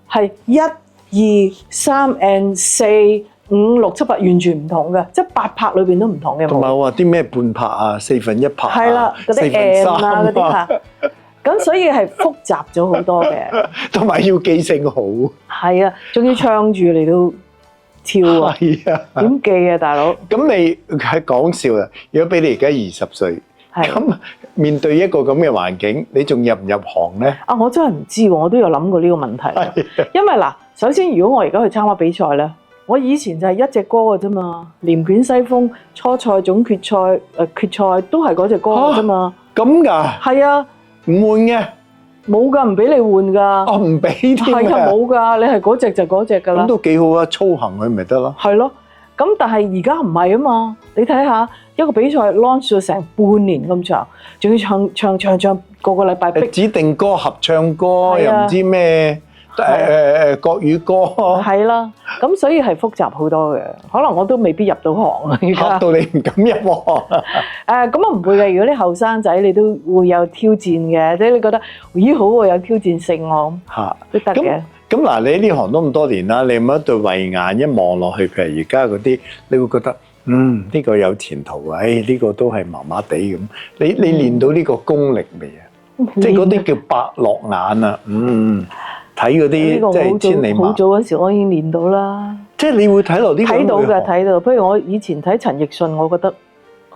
[SPEAKER 3] 係1 2 3 and 4 5 6 7 8完全唔同嘅，即係8拍裏邊都唔同嘅舞。
[SPEAKER 2] 同埋我話啲咩半拍啊、4/1拍啊、
[SPEAKER 3] 係啦，嗰啲 M 啊嗰啲嚇。咁所以係複雜咗好多嘅，
[SPEAKER 2] 同埋要記性好。
[SPEAKER 3] 係啊，仲要唱住嚟到跳啊，點記啊，大佬？
[SPEAKER 2] 咁你係講笑啦！如果俾你而家20歲，咁面對一個咁嘅環境，你仲入唔入行咧？
[SPEAKER 3] 啊，我真係唔知喎，我都有諗過呢個問題。因為嗱，首先如果我而家去參加比賽咧，我以前就係一隻歌嘅啫嘛，連捲西風、初賽、總決賽、決賽都係嗰隻歌嘅啫嘛。
[SPEAKER 2] 咁㗎？
[SPEAKER 3] 係啊。
[SPEAKER 2] 唔換嘅，
[SPEAKER 3] 冇㗎，唔俾你換㗎。
[SPEAKER 2] 哦，唔俾添啊！
[SPEAKER 3] 係啊，冇㗎，你係嗰隻就嗰隻㗎啦。
[SPEAKER 2] 咁都幾好啊，操行佢咪得咯。
[SPEAKER 3] 係咯，咁但係而家唔係啊嘛。你睇下一個比賽 launch 咗成半年咁長，仲要唱個個禮拜逼
[SPEAKER 2] 指定歌、合唱歌，又唔知咩國語歌。
[SPEAKER 3] 係啦，咁所以係複雜好多嘅。可能我都未必入到行啊！而家
[SPEAKER 2] 嚇到你唔敢入行。
[SPEAKER 3] 咁啊唔會嘅。如果啲後生仔你都會有挑戰嘅，即係你覺得咦好喎，有挑戰性喎，都得嘅。
[SPEAKER 2] 咁嗱，你呢行都咁多年啦，你有冇一對慧眼一望落去，譬如而家嗰啲，你會覺得呢個有前途啊？呢個都係麻麻地咁。你練到呢個功力未啊？即係嗰啲叫伯樂眼啊！睇嗰啲即係千里馬。好
[SPEAKER 3] 早嗰時我已經練到啦。
[SPEAKER 2] 即係你會睇落呢個。
[SPEAKER 3] 睇到嘅，睇到。譬如我以前睇陳奕迅，我覺得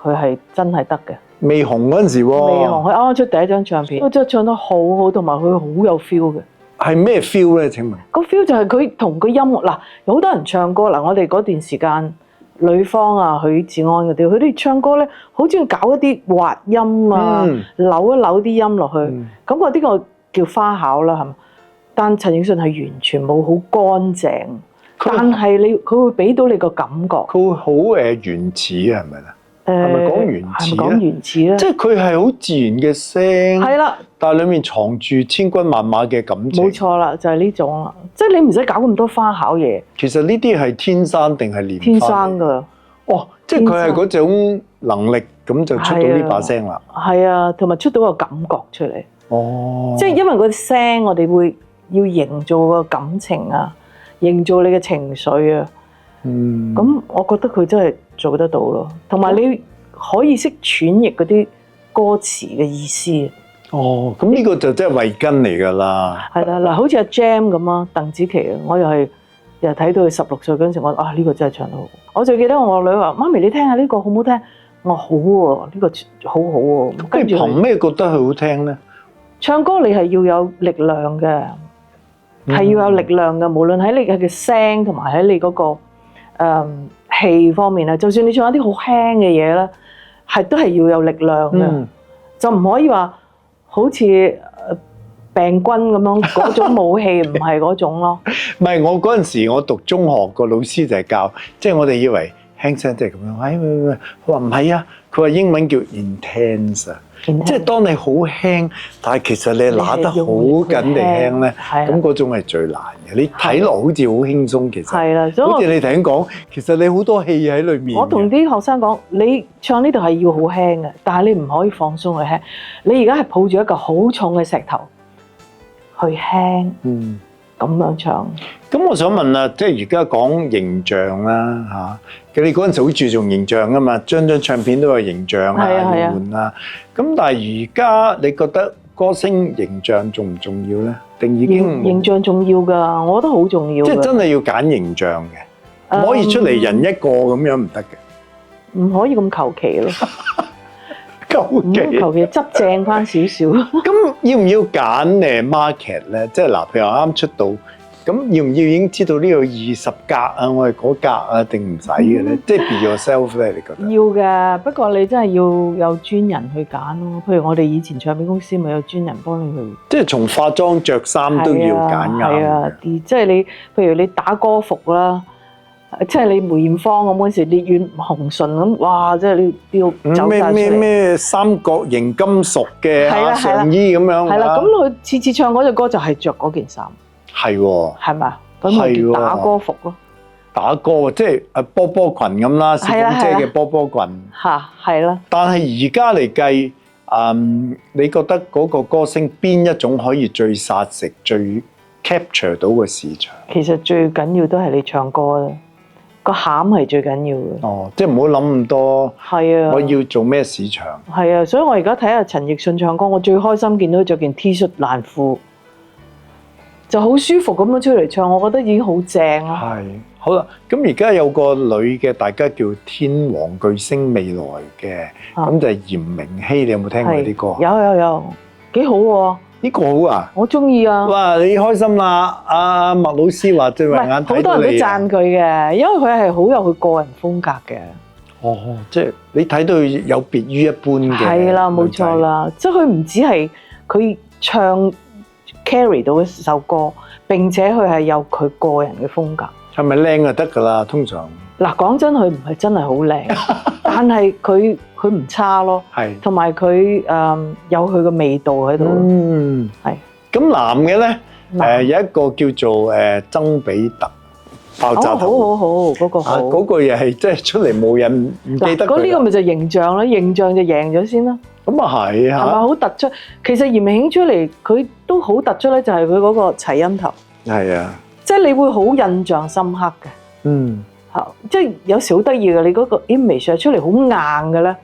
[SPEAKER 3] 佢係真係得嘅。
[SPEAKER 2] 未紅嗰陣時喎。
[SPEAKER 3] 未紅，佢啱啱出第一張唱片，佢真係唱得好好，同埋佢好有 feel 嘅。
[SPEAKER 2] 係咩 feel 咧？請問
[SPEAKER 3] 個 feel 就係佢同個音樂嗱，有好多人唱歌嗱，我哋嗰段時間，呂方啊、許志安嗰啲，佢哋唱歌咧，好中意搞一啲滑音啊，扭一扭啲音落去，咁嗰啲個叫花巧啦，係嘛？但陳奕迅係完全冇好乾淨，但係佢會俾到你個感覺，
[SPEAKER 2] 佢會好原始啊，係咪啦？係咪講原始咧？
[SPEAKER 3] 講原始咧？
[SPEAKER 2] 即係佢係好自然嘅聲，
[SPEAKER 3] 係啦，
[SPEAKER 2] 但係裡面藏住千軍萬馬嘅感情。
[SPEAKER 3] 冇錯啦，就係呢種啦，即係你唔使搞咁多花巧嘢。
[SPEAKER 2] 其實呢啲係天生定係練？
[SPEAKER 3] 天生㗎。
[SPEAKER 2] 哦，即係佢係嗰種能力，咁就出到呢把聲啦。
[SPEAKER 3] 係啊，同埋出到個感覺出嚟。
[SPEAKER 2] 哦。即
[SPEAKER 3] 係因為個聲，我哋會要營造個感情啊，營造你嘅情緒啊。咁我覺得佢真係做得到咯，同埋你可以識詮釋嗰啲歌詞嘅意思。
[SPEAKER 2] 哦，咁呢個就真係慧根嚟㗎啦。
[SPEAKER 3] 係啦，嗱，好似阿 Jam 咁啊，鄧紫棋啊，我又睇到佢16歲嗰陣時，我呢個真係唱得好。我最記得我女話：媽咪你聽下呢個好唔好聽？我話好喎，呢個好好喎。
[SPEAKER 2] 跟住憑咩覺得佢好聽咧？
[SPEAKER 3] 唱歌你係要有力量嘅，係要有力量嘅，無論喺你嘅聲同埋喺你嗰個氣方面啊。就算你唱一啲好輕嘅嘢咧，都係要有力量嘅，就唔可以話好似病軍咁樣嗰種武器，唔係嗰種咯。
[SPEAKER 2] 唔係，我嗰陣時我讀中學個老師就係教，即係我哋以為輕聲即係咁樣。佢話唔係啊，佢話英文叫 intense 啊，即係當你好輕，但係其實你拿得好緊地輕咧，咁嗰種係最難嘅。你睇落好似好輕鬆，其實係啦，好似你頭先講，其實你好多氣喺裏面。我
[SPEAKER 3] 同啲學生講，你唱呢度係要好輕嘅，但係你唔可以放鬆去輕。你而家係抱住一個好重嘅石頭去輕，咁樣唱。
[SPEAKER 2] 咁我想問啊，即係而家講形象啦嚇，你嗰陣時好注重形象噶嘛，張唱片都有形象啊、換啊。咁但係而家你覺得歌星形象重唔重要咧？定已經
[SPEAKER 3] 形象重要㗎，我覺得好重要。
[SPEAKER 2] 即係真係要揀形象嘅，唔可以出嚟人一個咁樣唔得嘅。
[SPEAKER 3] 唔可以咁求其咯。
[SPEAKER 2] 求
[SPEAKER 3] 其執正翻少少。
[SPEAKER 2] 咁要唔要揀market 咧？即係嗱，譬如啱出道，咁要唔要已經知道呢個20格啊？我係嗰格啊，定唔使嘅咧？即係 be yourself 咧？你覺得？
[SPEAKER 3] 要嘅，不過你真係要有專人去揀咯。譬如我哋以前唱片公司咪有專人幫你去。
[SPEAKER 2] 即係從化妝着衫都要揀啱。
[SPEAKER 3] 係啊，即係你譬如你打歌服啦。即係你梅艷芳咁嗰時，烈焰紅唇咁，哇！即係你要走晒出嚟。咩
[SPEAKER 2] 三角形金屬嘅上衣咁樣。
[SPEAKER 3] 係啦，咁佢次次唱嗰隻歌就係着嗰件衫。
[SPEAKER 2] 係喎。
[SPEAKER 3] 係咪？咁咪叫打歌服咯。
[SPEAKER 2] 打歌即係波波裙咁啦，小鳳姐嘅波波裙。
[SPEAKER 3] 嚇，係啦。
[SPEAKER 2] 但係而家嚟計，你覺得嗰個歌星邊一種可以最殺食、最 capture 到個市場？
[SPEAKER 3] 其實最緊要都係你唱歌啦。個餡係最緊要嘅。
[SPEAKER 2] 哦，即係唔好諗咁多。
[SPEAKER 3] 係啊。
[SPEAKER 2] 我要做咩市場？
[SPEAKER 3] 係啊，所以我而家睇下陳奕迅唱歌，我最開心見到佢着件 T 恤爛褲，就好舒服咁樣出嚟唱，我覺得已經好正啦。
[SPEAKER 2] 係，好啦，咁而家有個女嘅，大家叫天王巨星未來嘅，咁就係嚴明熙，你有冇聽過啲歌？
[SPEAKER 3] 有，幾好喎。
[SPEAKER 2] 呢個好啊！
[SPEAKER 3] 我中意啊！
[SPEAKER 2] 哇，你開心啦！阿麥老師話對慧眼睇到你，
[SPEAKER 3] 好多人都讚佢嘅，因為佢係好有佢個人風格嘅。
[SPEAKER 2] 哦，即係你睇到有別於一般嘅。
[SPEAKER 3] 係啦，冇錯啦，即係佢唔止係佢唱 carry 到一首歌，並且佢係有佢個人嘅風格。
[SPEAKER 2] 係咪靚就得㗎啦？通常
[SPEAKER 3] 嗱，講真，佢唔係真係好靚，但係佢唔差咯。係，同埋佢有佢嘅味道喺度。
[SPEAKER 2] 嗯，係。咁男嘅咧，有一個叫做曾比特爆炸頭。好，嗰個好。嗰個又係即係出嚟冇人唔記得佢。嗱，呢個咪就形象咯，形象就贏咗先啦。咁啊係嚇。係咪好突出？其實嚴明熙出嚟，佢都好突出咧，就係佢嗰個齊音頭。係啊。即係你會好印象深刻嘅。嗯。嚇！即係有時好得意嘅，你嗰個 image 出嚟好硬嘅咧，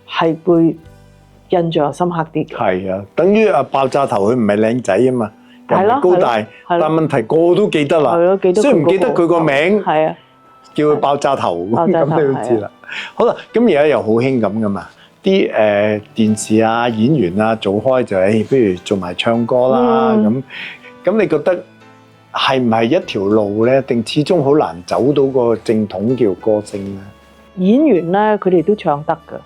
[SPEAKER 2] 係會印象深刻啲。係啊，等於爆炸頭，佢唔係靚仔啊嘛，又唔高大，但問題個個都記得啦。係咯，記得。雖然唔記得佢個名，係啊，叫佢爆炸頭咁，你都知啦。好啦，咁而家又好興咁噶嘛，啲電視啊、演員啊做開就不如做埋唱歌啦咁。咁你覺得係唔係一條路咧？定始終好難走到個正統叫歌星咧？演員咧，佢哋都唱得噶，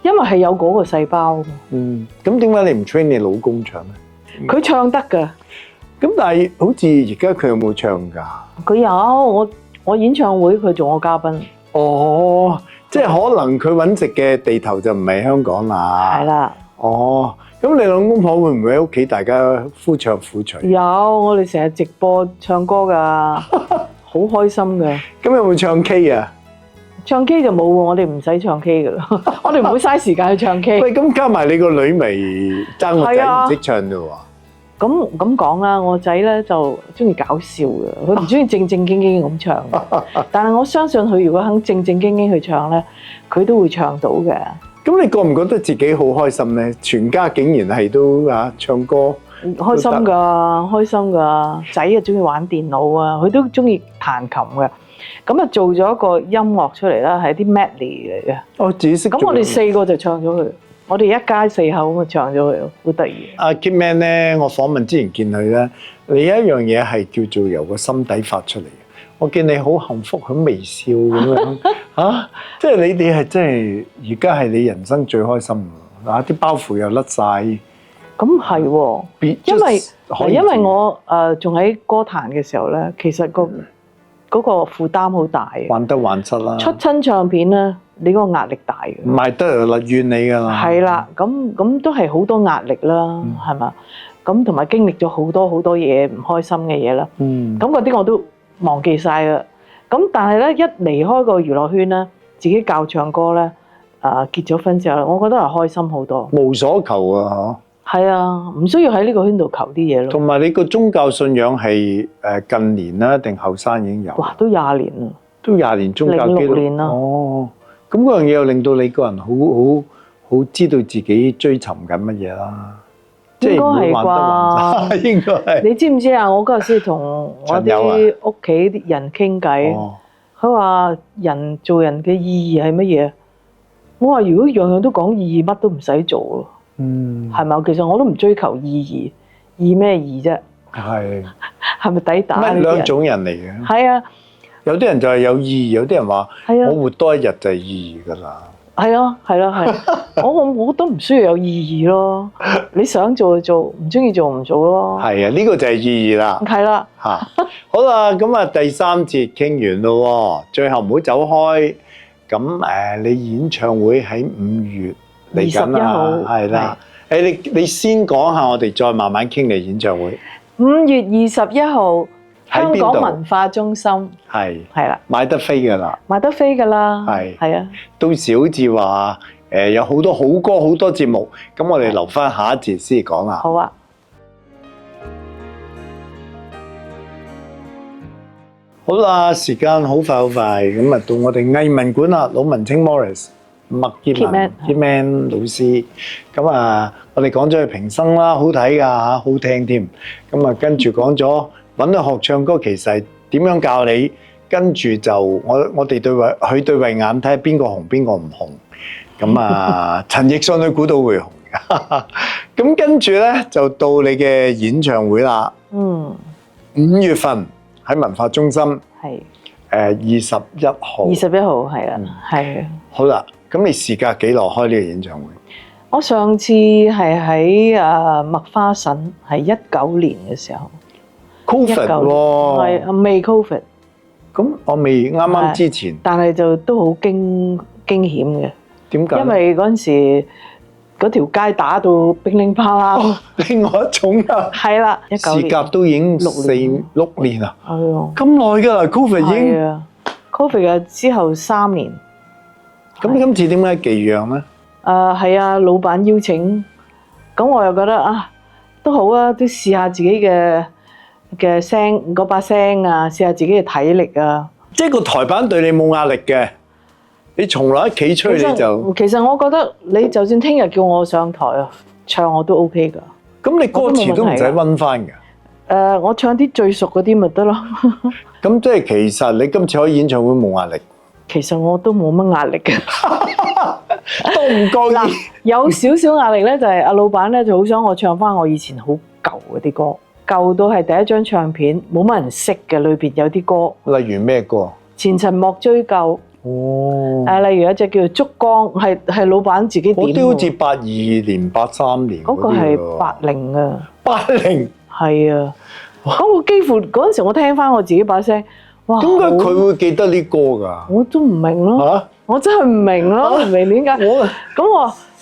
[SPEAKER 2] 因為係有嗰個細胞。嗯，咁點解你唔 train 你老公唱咧？佢唱得噶，咁但係好似而家佢有冇唱㗎？佢有，我演唱會佢做我嘉賓。哦，即係可能佢揾食嘅地頭就唔係香港啦。係啦。哦。咁你兩公婆會唔會喺屋企大家夫唱婦隨？有，我哋成日直播唱歌㗎，好開心㗎。咁有冇唱 K 啊？唱 K 就冇喎，我哋唔使唱 K 㗎啦，我哋唔會嘥時間去唱 K。喂，咁加埋你個女咪爭個仔唔識唱啫喎。咁講啦，我仔咧就中意搞笑嘅，佢唔中意正正經經咁唱嘅。但係我相信佢如果肯正正經經去唱咧，佢都會唱到嘅。咁你覺唔覺得自己好開心咧？全家竟然係都唱歌，
[SPEAKER 3] 開心㗎，開心㗎。仔啊中意玩電腦啊，佢都中意彈琴嘅。咁啊做咗一個音樂出嚟啦，係啲 medley 嚟嘅。
[SPEAKER 2] 我自己識做。
[SPEAKER 3] 咁我哋4個就唱咗佢，我哋一家4口咁啊唱咗佢，好得意。
[SPEAKER 2] 阿 Kit Man 咧，我訪問之前見佢咧，你有一樣嘢係叫做由個心底發出嚟嘅。我見你好幸福，好微笑咁樣嚇，即係你哋係真係而家係你人生最開心㗎，啲包袱又甩晒。
[SPEAKER 3] 咁係喎，因為我仲喺歌壇嘅時候咧，其實嗰個負擔好大嘅。
[SPEAKER 2] 患得患失啦。
[SPEAKER 3] 出親唱片咧，你嗰個壓力大嘅。
[SPEAKER 2] 唔賣得就怨你㗎啦。
[SPEAKER 3] 係啦，咁都係好多壓力啦，係嘛？咁同埋經歷咗好多嘢唔開心嘅嘢啦。咁嗰啲我都忘記晒啦。咁但係咧，一離開個娛樂圈咧，自己教唱歌咧，結咗婚之後，我覺得係開心好多。
[SPEAKER 2] 無所求啊，
[SPEAKER 3] 係啊，唔需要喺呢個圈度求啲嘢咯。
[SPEAKER 2] 同埋你個宗教信仰係近年啦，定後生已經有？
[SPEAKER 3] 哇，都20年啦。
[SPEAKER 2] 都20年宗教
[SPEAKER 3] 06年啦。
[SPEAKER 2] 哦，咁嗰樣嘢又令到你個人好知道自己追尋緊乜嘢啦。
[SPEAKER 3] 應該係啩？
[SPEAKER 2] 應該係。
[SPEAKER 3] 你知唔知啊？我嗰陣時同我啲屋企啲人傾偈，佢話做人嘅意義係乜嘢？我話如果樣樣都講意義，乜都唔使做咯。係咪？其實我都唔追求意義，意咩義啫？係咪抵打？
[SPEAKER 2] 兩種人嚟嘅。
[SPEAKER 3] 係啊，
[SPEAKER 2] 有啲人就係有意義，有啲人話我活多一日就係意義㗎啦。
[SPEAKER 3] 係啊，我都唔需要有意義咯。你想做就做，唔中意做唔做咯。
[SPEAKER 2] 係啊，呢個就係意義啦。
[SPEAKER 3] 係啦。
[SPEAKER 2] 好啦，咁啊第3節傾完咯，最後唔好走開。咁你演唱會喺5月嚟緊啦，係啦。你先講下，我哋再慢慢傾你演唱會。
[SPEAKER 3] 5月21號，香港文化中心係啦，
[SPEAKER 2] 買得飛㗎啦，
[SPEAKER 3] 買得飛㗎啦，係啊。
[SPEAKER 2] 到時好似話有好多好歌好多節目，咁我哋留翻下一節先講啦。
[SPEAKER 3] 好啊。
[SPEAKER 2] 好啦，時間好快，咁啊到我哋藝文館啦，老文青 Morris 麥潔文 Kit Man 老師，咁啊我哋講咗佢平生啦，好睇㗎嚇，好聽添。咁啊跟住講咗揾佢學唱歌，其實係點樣教你？跟住就我哋佢對慧眼睇下邊個紅邊個唔紅。咁啊陳奕迅佢估到會紅嘅。咁跟住咧就到你嘅演唱會啦。5月份。喺文化中心，係21號。21號係啦，係啊。好啦，咁你時隔幾耐開呢個演唱會？
[SPEAKER 3] 我上次係喺麥花臣，係19年嘅時候。
[SPEAKER 2] Covid 喎，
[SPEAKER 3] 係未 Covid。
[SPEAKER 2] 咁我未啱啱之前，
[SPEAKER 3] 但係就都好驚險嘅。
[SPEAKER 2] 點解？
[SPEAKER 3] 因為嗰陣時嗰條街打到乒鈴乓啷，
[SPEAKER 2] 另外一種啊，
[SPEAKER 3] 係啦，
[SPEAKER 2] 時隔都已經6年啦，
[SPEAKER 3] 係啊，
[SPEAKER 2] 咁耐㗎啦 ，Covid 已經
[SPEAKER 3] ，Covid 嘅之後3年。
[SPEAKER 2] 咁今次點解寄養咧？
[SPEAKER 3] 係啊，老闆邀請，咁我又覺得都好啊，都試下自己嘅聲，嗰把聲啊，試下自己嘅體力啊。
[SPEAKER 2] 即係個台板對你冇壓力嘅。你從來一企出去你就，
[SPEAKER 3] 其實我覺得你就算聽日叫我上台唱我都 OK 㗎。
[SPEAKER 2] 咁你歌詞都唔使溫翻㗎。
[SPEAKER 3] 我唱啲最熟嗰啲咪得咯。
[SPEAKER 2] 咁即係其實你今次開演唱會冇壓力。
[SPEAKER 3] 其實我都冇乜壓力嘅。
[SPEAKER 2] 都唔覺意。
[SPEAKER 3] 有少少壓力咧，就係阿老闆咧就好想我唱翻我以前好舊嗰啲歌，舊到係第一張唱片冇乜人識嘅，裏邊有啲歌。
[SPEAKER 2] 例如咩歌？
[SPEAKER 3] 前塵莫追究。例如一隻叫做《燭光》，係老闆自己點。
[SPEAKER 2] 嗰啲好似82年、83年
[SPEAKER 3] 嗰個係80啊。
[SPEAKER 2] 80
[SPEAKER 3] 係啊。咁我幾乎嗰陣時，我聽翻我自己把聲，哇！
[SPEAKER 2] 點解佢會記得啲歌㗎？
[SPEAKER 3] 我都唔明咯。我真係唔明咯，唔明點解。咁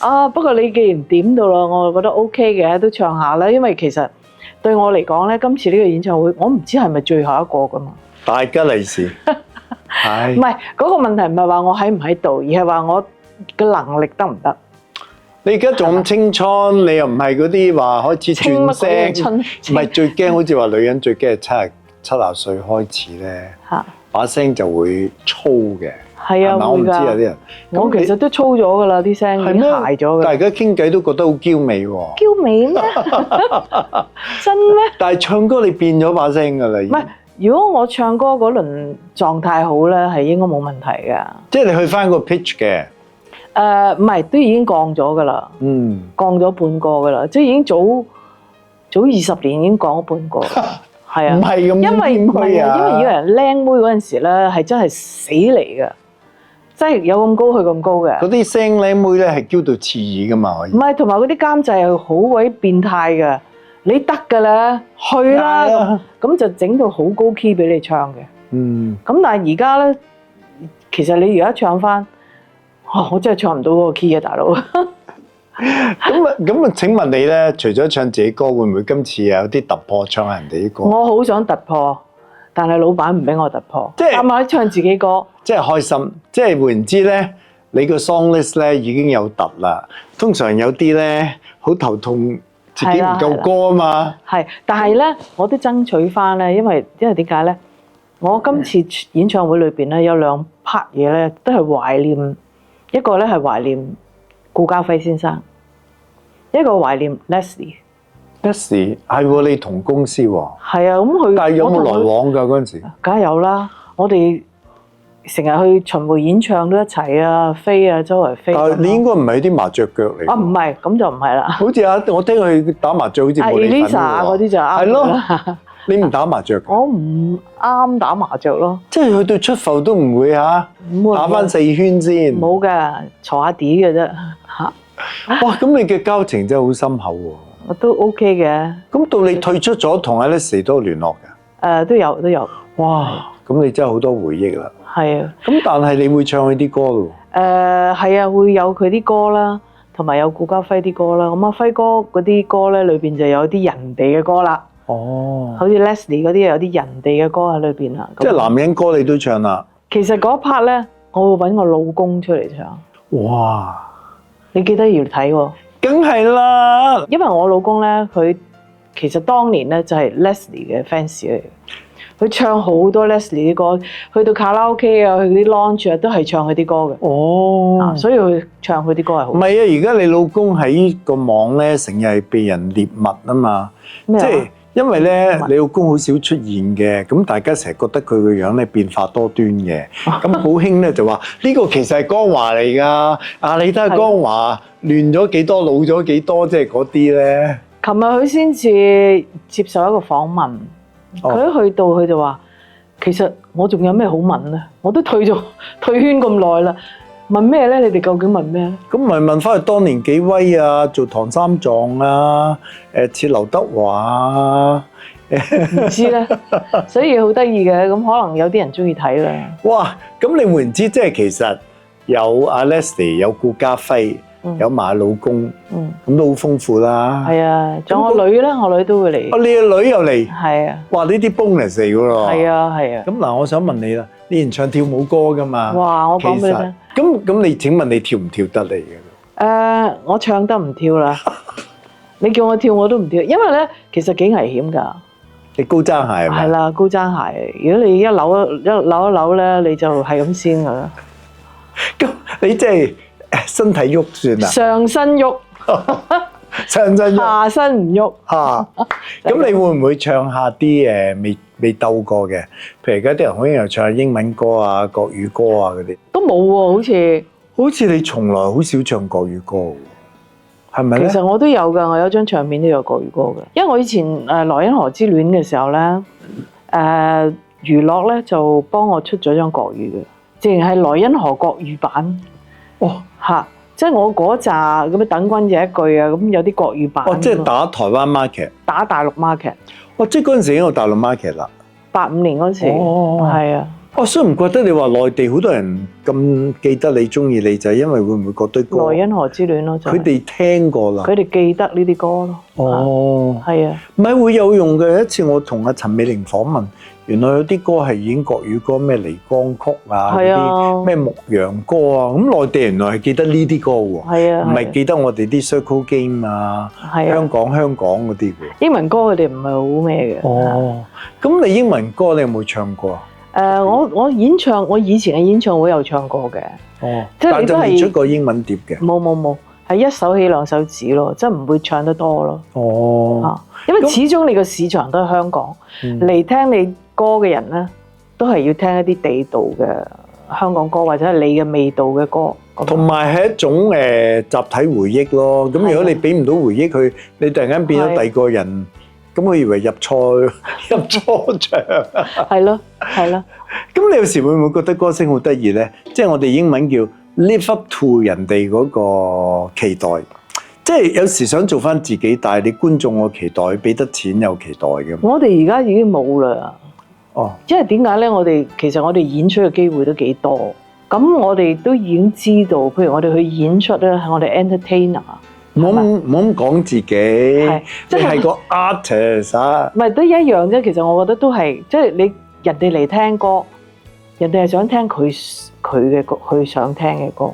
[SPEAKER 3] 我不過你既然點到啦，我就覺得 OK 嘅，都唱下啦。因為其實對我嚟講咧，今次呢個演唱會，我唔知係咪最後一個㗎嘛。
[SPEAKER 2] 大吉利是。
[SPEAKER 3] 唔係嗰個問題，唔係話我喺唔喺度，而係話我嘅能力得唔得？
[SPEAKER 2] 你而家仲咁青春，你又唔係嗰啲話開始轉聲，唔係最驚，好似話女人最驚係70歲開始咧，把聲就會粗嘅。
[SPEAKER 3] 係啊，
[SPEAKER 2] 係咪？我
[SPEAKER 3] 會㗎。
[SPEAKER 2] 唔知有啲人。
[SPEAKER 3] 我其實都粗咗㗎啦，啲聲已經
[SPEAKER 2] 係咩
[SPEAKER 3] 鞋咗㗎啦。
[SPEAKER 2] 但係而家傾偈都覺得好嬌美喎。
[SPEAKER 3] 嬌美咩？真咩？
[SPEAKER 2] 但係唱歌你變咗把聲㗎啦，唔
[SPEAKER 3] 唔係，如果我唱歌嗰輪狀態好咧，係應該冇問題㗎。
[SPEAKER 2] 即係你去翻個 pitch 嘅。
[SPEAKER 3] 唔係，都已經降咗㗎啦，
[SPEAKER 2] 嗯。
[SPEAKER 3] 降咗半個㗎啦，即係已經早20年已經降咗半個。係啊，
[SPEAKER 2] 唔係咁
[SPEAKER 3] 因為唔係
[SPEAKER 2] 謙虛啊
[SPEAKER 3] 啊，因為以為人靚妹嗰陣時咧係真係死嚟㗎，即係有咁高去咁高嘅。
[SPEAKER 2] 嗰啲聲靚妹咧係嬌到刺耳㗎嘛，可以
[SPEAKER 3] 唔。係，同埋嗰啲監製係好鬼變態㗎，你得㗎啦，去啦
[SPEAKER 2] 係啊
[SPEAKER 3] 咁就整到好高 key 俾你唱嘅。
[SPEAKER 2] 嗯。
[SPEAKER 3] 咁但係而家咧，其實你而家唱翻，我真係唱唔到嗰個 key 啊，大佬。
[SPEAKER 2] 咁啊！請問你咧，除咗唱自己歌，會唔會今次有啲突破唱下人哋啲歌？
[SPEAKER 3] 我好想突破，但係老闆唔俾我突破，
[SPEAKER 2] 即係
[SPEAKER 3] 啱啱唱自己歌。
[SPEAKER 2] 即係開心，即係換言之咧，你個 song list 咧已經有突啦。通常有啲咧好頭痛，自己唔夠歌啊嘛。
[SPEAKER 3] 係，但係咧，我都爭取翻咧，因為點解咧？我今次演唱會裏邊咧有2 part 嘢咧，都係懷念，一個咧係懷念顧嘉輝先生，一個懷念 Leslie。Leslie
[SPEAKER 2] 係喎，你同公司喎。
[SPEAKER 3] 係啊，咁佢
[SPEAKER 2] 但係有冇來
[SPEAKER 3] 我同佢
[SPEAKER 2] 往㗎嗰陣時？
[SPEAKER 3] 梗係有啦，我哋成日去巡迴演唱都一齊啊，飛啊，周圍飛。
[SPEAKER 2] 但係你應該唔係啲麻雀腳嚟。
[SPEAKER 3] 啊，唔係，咁就唔係啦。
[SPEAKER 2] 好似我聽佢打麻雀好似
[SPEAKER 3] 阿
[SPEAKER 2] 冇你份
[SPEAKER 3] Elisa 嗰啲就啱
[SPEAKER 2] 係咯
[SPEAKER 3] 啦。
[SPEAKER 2] 你唔打麻雀㗎？
[SPEAKER 3] 我唔啱打麻雀咯，
[SPEAKER 2] 即係去到出埠都唔會嚇
[SPEAKER 3] 唔會
[SPEAKER 2] 打翻4圈先。
[SPEAKER 3] 冇嘅，坐下啲嘅啫嚇，
[SPEAKER 2] 哇！咁你嘅交情真係好深厚喎。
[SPEAKER 3] 我都 OK 嘅。
[SPEAKER 2] 咁到你退出咗，同 Leslie 都有聯絡㗎。
[SPEAKER 3] 都有，
[SPEAKER 2] 哇！咁你真係好多回憶啦。
[SPEAKER 3] 係啊。
[SPEAKER 2] 咁但係你會唱佢啲歌咯？
[SPEAKER 3] 係啊，會有佢啲歌啦，同埋有顧嘉輝啲歌啦。咁阿輝哥嗰啲歌咧，裏邊就有啲人哋嘅歌啦。
[SPEAKER 2] 哦，
[SPEAKER 3] 好似 Leslie 嗰啲有啲人哋嘅歌喺裏邊啦。
[SPEAKER 2] 即係男人歌你都唱啦。
[SPEAKER 3] 其實嗰 part 咧，我會揾我老公出嚟唱。
[SPEAKER 2] 哇！
[SPEAKER 3] 你記得要睇喎。
[SPEAKER 2] 梗係啦。
[SPEAKER 3] 因為我老公咧，佢其實當年咧就係 Leslie 嘅 fans 嚟嘅，佢唱好多 Leslie 啲歌，去到卡拉 OK 啊，去啲 lounge 啊，都係唱佢啲歌嘅。
[SPEAKER 2] 哦，
[SPEAKER 3] 所以佢唱佢啲歌係好。
[SPEAKER 2] 唔係啊！而家你老公喺個網咧，成日係被人獵物啊嘛，
[SPEAKER 3] 咩啊
[SPEAKER 2] 即係因為咧，你老公好少出現嘅，咁大家成日覺得佢個樣咧變化多端嘅，咁好興咧就話呢個其實係江華嚟㗎，啊你睇下江華亂咗幾多，老咗幾多，即係嗰啲咧。
[SPEAKER 3] 琴日佢先至接受一個訪問，佢一去到佢就話：其實我仲有咩好問咧？我都退圈咁耐啦，問咩咧？你哋究竟問咩咧？
[SPEAKER 2] 咁咪問翻佢當年幾威啊？做唐三藏啊，似劉德華啊，
[SPEAKER 3] 唔知咧，所以好得意嘅。咁可能有啲人中意睇啦。
[SPEAKER 2] 哇！咁你換言之，即係其實有阿 Leslie，有顧嘉輝，有埋老公，咁都好豐富啦。
[SPEAKER 3] 係啊，仲有我女咧，我女都會嚟。
[SPEAKER 2] 哦，你個女又嚟？
[SPEAKER 3] 係啊。
[SPEAKER 2] 哇！呢啲 bonus 嚟㗎喎。
[SPEAKER 3] 係啊，係啊。
[SPEAKER 2] 咁嗱，我想問你啦，你以前唱跳舞歌㗎嘛？
[SPEAKER 3] 哇！我講俾你聽。
[SPEAKER 2] 咁你請問你跳唔跳得嚟嘅？
[SPEAKER 3] 我唱得唔跳啦。你叫我跳我都唔跳，因為咧其實幾危險㗎。
[SPEAKER 2] 你高踭鞋係咪？
[SPEAKER 3] 係啦，高踭鞋。如果你一扭咧，你就係咁先㗎啦。
[SPEAKER 2] 咁你即係身體喐算啦。
[SPEAKER 3] 上身喐，
[SPEAKER 2] 上身喐，
[SPEAKER 3] 下身唔喐。
[SPEAKER 2] 嚇！咁你會唔會唱下啲未鬥過嘅？譬如而家啲人好興又唱下英文歌啊、國語歌啊嗰啲。
[SPEAKER 3] 都冇喎，
[SPEAKER 2] 好似你從來好少唱國語歌喎，係咪咧？
[SPEAKER 3] 其實我都有㗎，我有張唱片都有國語歌嘅。因為我以前萊茵河之戀嘅時候咧，娛樂咧就幫我出咗張國語嘅，淨係萊茵河國語版。
[SPEAKER 2] 哦，
[SPEAKER 3] 嚇！即係我嗰扎咁樣等君這一句啊，咁有啲國語版。
[SPEAKER 2] 哦，即係打台灣 market，
[SPEAKER 3] 打大陸 market。
[SPEAKER 2] 哦，即係嗰陣時已經有大陸 market 啦。
[SPEAKER 3] 85年嗰陣時，係啊。
[SPEAKER 2] 哦，所以唔覺得你話內地好多人咁記得你中意你，就係因為會唔會覺得歌？
[SPEAKER 3] 萊茵河之戀咯，就係
[SPEAKER 2] 佢哋聽過啦。
[SPEAKER 3] 佢哋記得呢啲歌咯。
[SPEAKER 2] 哦，
[SPEAKER 3] 係啊。
[SPEAKER 2] 唔係會有用嘅。有一次我同阿陳美玲訪問，原來有啲歌係已經國語歌，咩離光曲啊，嗰啲咩牧羊歌啊，咁內地原來係記得呢啲歌喎。
[SPEAKER 3] 係啊。
[SPEAKER 2] 唔係記得我哋啲 Circle Game 啊，香港嗰啲嘅。
[SPEAKER 3] 英文歌佢哋唔係好咩嘅。
[SPEAKER 2] 哦，咁你英文歌你有冇唱過？
[SPEAKER 3] 我以前嘅演唱會有唱過嘅，
[SPEAKER 2] 哦，
[SPEAKER 3] 即係你都係
[SPEAKER 2] 但未出過英文碟嘅。
[SPEAKER 3] 冇，係一手起兩手止咯，即係唔會唱得多咯。
[SPEAKER 2] 哦，
[SPEAKER 3] 因為始終你個市場都係香港，嚟聽你歌嘅人咧，都係要聽一啲地道嘅香港歌，或者係你嘅味道嘅歌。
[SPEAKER 2] 同埋係一種集體回憶咯。咁如果你俾唔到回憶佢，你突然間變咗第二個人，咁佢以為入錯場。
[SPEAKER 3] 係咯。
[SPEAKER 2] 咁你有時會唔會覺得歌星好得意咧？即係我哋英文叫 live up to 人哋嗰個期待，即係有時想做翻自己，但係你觀眾個期待，俾得錢有期待嘅。
[SPEAKER 3] 我哋而家已經冇啦。
[SPEAKER 2] 哦，
[SPEAKER 3] 因為點解咧？其實我哋演出嘅機會都幾多。咁我哋都已經知道，譬如我哋去演出咧，係我哋 entertainer。
[SPEAKER 2] 唔好咁講自己，即係個 artist 啊。
[SPEAKER 3] 唔係都一樣啫。其實我覺得都係，即係你人哋嚟聽歌，人哋係想聽佢想聽嘅歌。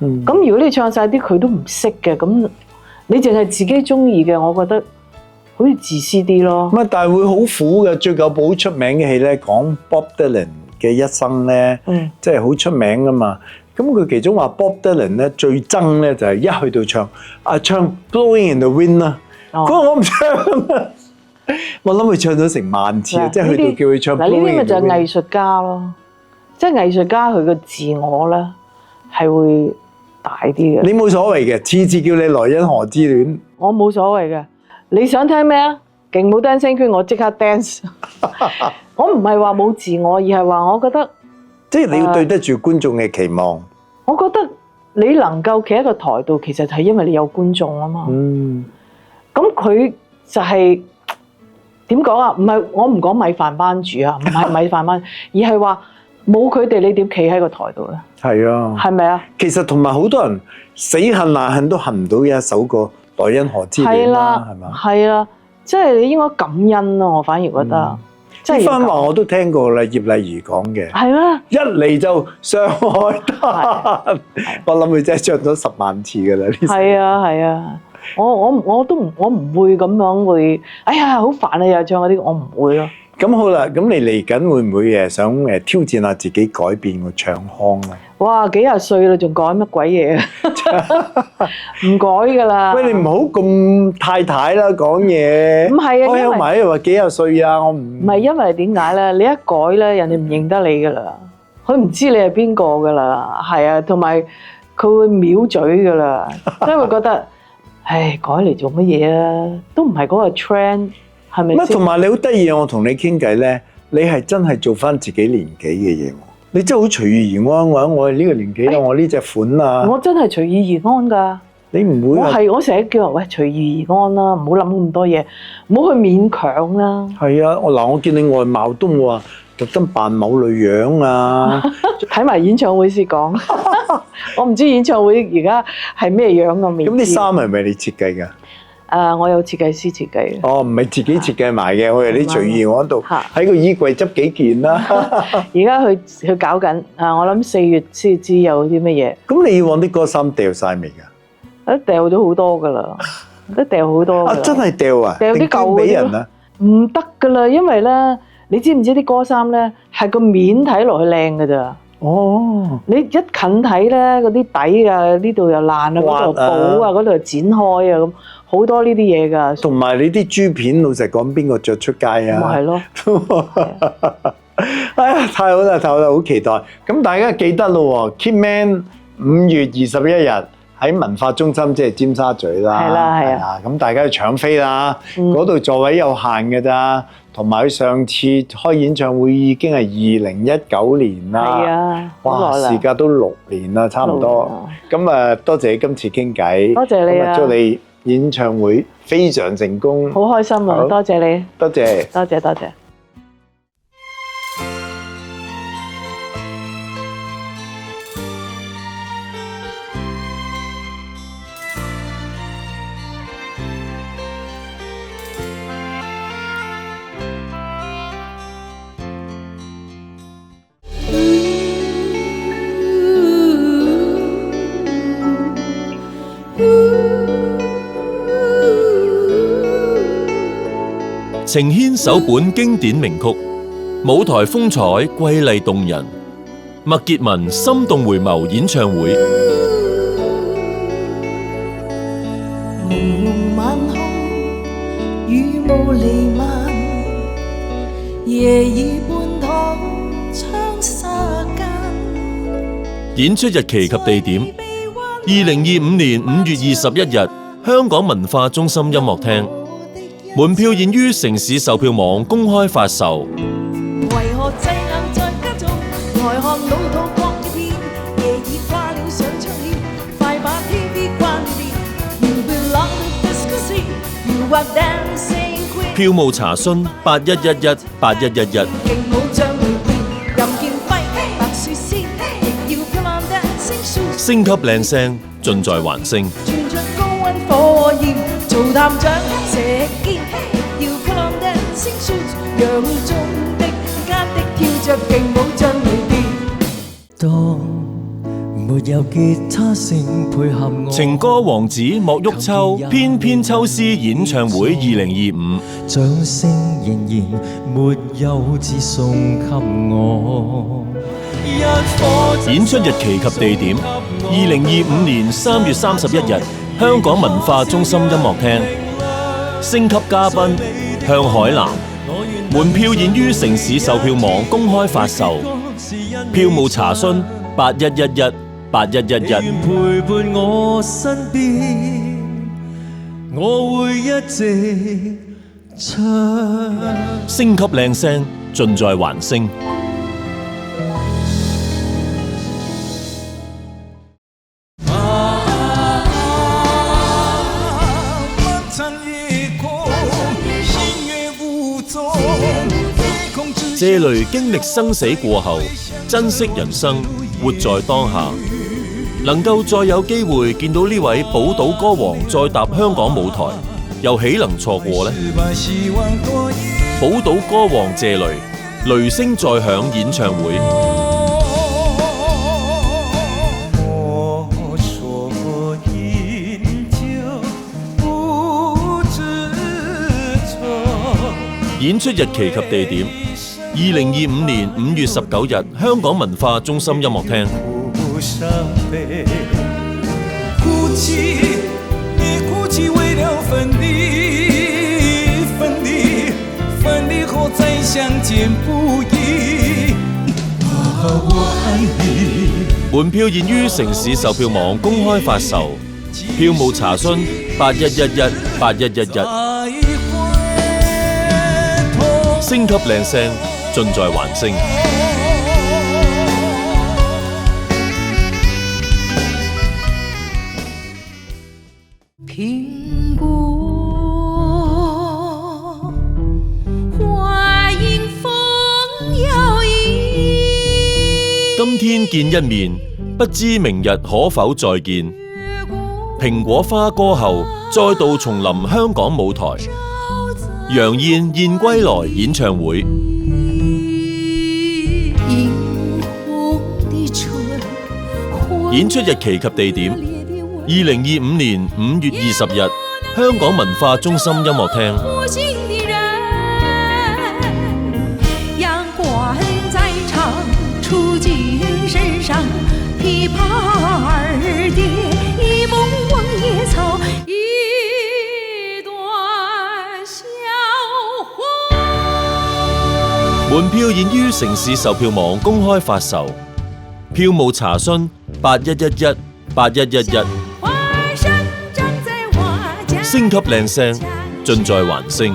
[SPEAKER 3] 咁如果你唱晒啲佢都唔識嘅，咁你淨係自己中意嘅，我覺得好似自私啲咯。
[SPEAKER 2] 咁啊，但係會好苦嘅。最近部好出名嘅戲咧，講 Bob Dylan 嘅一生咧，即係好出名噶嘛。咁佢其中話 Bob Dylan 咧最憎咧就係一去到唱 Blowing in the Wind 啦。佢話我唔唱啊，我諗佢唱咗成萬次啊，即係去到叫佢唱 Blowing in the Wind。嗱，呢啲咪就係藝術家咯，即係藝術家佢個自我咧係會大啲嘅。你冇所謂嘅，次次叫你來因何之戀，
[SPEAKER 3] 我冇所謂嘅。你想聽咩啊？勁舞 dancing queen，我即刻 dance。我唔係話冇自我，而係話我覺得，
[SPEAKER 2] 即係你要對得住觀眾嘅期望。
[SPEAKER 3] 我覺得你能夠企喺個台度，其實係因為你有觀眾啊嘛。咁佢就係點講啊？唔係我唔講米飯班主啊，唔係米飯班，而係話冇佢哋，你點企喺個台度咧？係啊，係咪啊？
[SPEAKER 2] 其實同埋好多人死恨爛恨都恨唔到一首歌《來因何之戀》啦，係嘛？
[SPEAKER 3] 係啊，即係你應該感恩咯。我反而覺得。
[SPEAKER 2] 呢番話我都聽過啦，葉麗儀講嘅。
[SPEAKER 3] 係咩？
[SPEAKER 2] 一嚟就上海灘，我諗佢真係唱咗10萬次㗎啦。呢首
[SPEAKER 3] 係啊，我唔會咁樣會，哎呀好煩啊！又唱嗰啲，我唔會咯。
[SPEAKER 2] 咁好啦，咁你嚟緊會唔會想挑戰下自己改變個唱腔咧？
[SPEAKER 3] 哇！幾廿歲啦，仲改乜鬼嘢啊？唔改㗎啦！
[SPEAKER 2] 喂，你唔好咁太太啦，講嘢。
[SPEAKER 3] 唔係啊，
[SPEAKER 2] 我有埋又話幾廿歲啊，我唔
[SPEAKER 3] 係因為點解咧？你一改咧，人哋唔認得你㗎啦，佢唔知你係邊個㗎啦，係啊，同埋佢會藐嘴㗎啦，即係會覺得，唉，改嚟做乜嘢啊？都唔係嗰個 trend。係咪？
[SPEAKER 2] 乜同埋你好得意啊！我同你傾偈咧，你係真係做翻自己年紀嘅嘢喎。你真係好隨遇而安喎！我係呢個年紀啊，我呢隻款啊。
[SPEAKER 3] 我真係隨遇而安㗎。
[SPEAKER 2] 你唔會？
[SPEAKER 3] 我成日叫人喂隨遇而安啦，唔好諗咁多嘢，唔好去勉強啦。
[SPEAKER 2] 係啊，我見你外貌都冇話特登扮某類樣啊。
[SPEAKER 3] 睇埋演唱會先講。我唔知演唱會而家係咩樣嘅面。
[SPEAKER 2] 咁啲衫係咪你設計㗎？
[SPEAKER 3] 我有設計師設計嘅。
[SPEAKER 2] 哦，唔係自己設計埋嘅，我哋啲隨意我喺度喺個衣櫃執幾件啦。
[SPEAKER 3] 而家佢搞緊，我諗4月先知有啲乜嘢。
[SPEAKER 2] 咁你以往啲歌衫掉晒未㗎？
[SPEAKER 3] 都掉咗好多㗎啦，都掉好多。
[SPEAKER 2] 真係掉啊！
[SPEAKER 3] 掉啲舊
[SPEAKER 2] 俾人啊？
[SPEAKER 3] 唔得㗎啦，因為咧，你知唔知啲歌衫咧係個面睇落去靚㗎咋？
[SPEAKER 2] 哦，
[SPEAKER 3] 你一近睇咧，嗰啲底啊，呢度又爛啊，嗰度補啊，嗰度又剪開啊，咁好多呢啲嘢㗎。同
[SPEAKER 2] 埋你啲珠片，老實講，邊個着出街啊？
[SPEAKER 3] 咪係咯。
[SPEAKER 2] 哎呀，太好啦，太好啦，好期待。咁大家記得咯喎 ，Kitman 5月21日喺文化中心，即係尖沙咀啦。
[SPEAKER 3] 係啦，係啊。
[SPEAKER 2] 咁大家要搶飛啦，嗰度座位有限㗎咋。同埋佢上次開演唱會已經係2019年啦，
[SPEAKER 3] 係啊，
[SPEAKER 2] 哇，時間都6年啦，差唔多。咁啊，多謝你今次傾偈，
[SPEAKER 3] 多謝你啊，
[SPEAKER 2] 祝你演唱會非常成功，
[SPEAKER 3] 好開心啊！多謝你，
[SPEAKER 2] 多謝，
[SPEAKER 3] 多謝，多謝。
[SPEAKER 1] 情牽首本經典名曲，舞台風采瑰麗動人，麥潔文心動回眸演唱會。
[SPEAKER 4] 朦朧晚空，雨霧瀰漫，夜已半躺窗紗間。
[SPEAKER 1] 演出日期及地點：2025年5月21日，香港文化中心音樂廳。門票現於城市售票網公開發售。
[SPEAKER 4] 為何擠硬在家中，來看老土光一片，夜已跨了上窗簾，快把 TV 關掉。You belong to disco scene, you are dancing queen。
[SPEAKER 1] 票務查詢81118111。
[SPEAKER 4] 勁舞像回變，任劍揮白雪仙，亦要 come on dancing shoes。
[SPEAKER 1] 星級靚聲，盡在環星。
[SPEAKER 4] 傳進高溫火焰，做探長射箭，亦要 come on dancing shoes。陽中的間的跳着勁舞像回變。
[SPEAKER 5] 當沒有吉他聲配合我，
[SPEAKER 1] 情歌王子莫旭秋翩翩秋詩演唱會2025，
[SPEAKER 5] 掌聲仍然沒有自送給我。
[SPEAKER 1] 演出日期及地點：2025年3月31日，香港文化中心音樂廳。星級嘉賓向海嵐。門票現於城市售票網公開發售。票務查詢81118111。
[SPEAKER 5] 陪伴我身邊，我會一直唱。
[SPEAKER 1] 星級靚聲，盡在環星。這類經歷生死過後，珍惜人生，活在當下，能夠再有機會見到呢位寶島歌王再踏香港舞台，又豈能錯過呢？寶島歌王謝雷，雷聲再響演唱會。演出日期及地點：2025年5月19日，香港文化中心音樂廳。
[SPEAKER 6] 哭泣，你哭泣為了分離，分離後再相見不易。我愛你。
[SPEAKER 1] 門票現於城市售票網公開發售，票務查詢81118111。星級靚聲，盡在環星。
[SPEAKER 4] 蘋果花迎風搖曳，
[SPEAKER 1] 今天見一面，不知明日可否再見。蘋果花歌後，再度重臨香港舞台。楊燕燕歸來演唱會。演出日期及地點：2025年5月20日，香港文化中心音樂廳。門票現於城市售票網公開發售，票務查詢81118111。星級靚聲，盡在環星。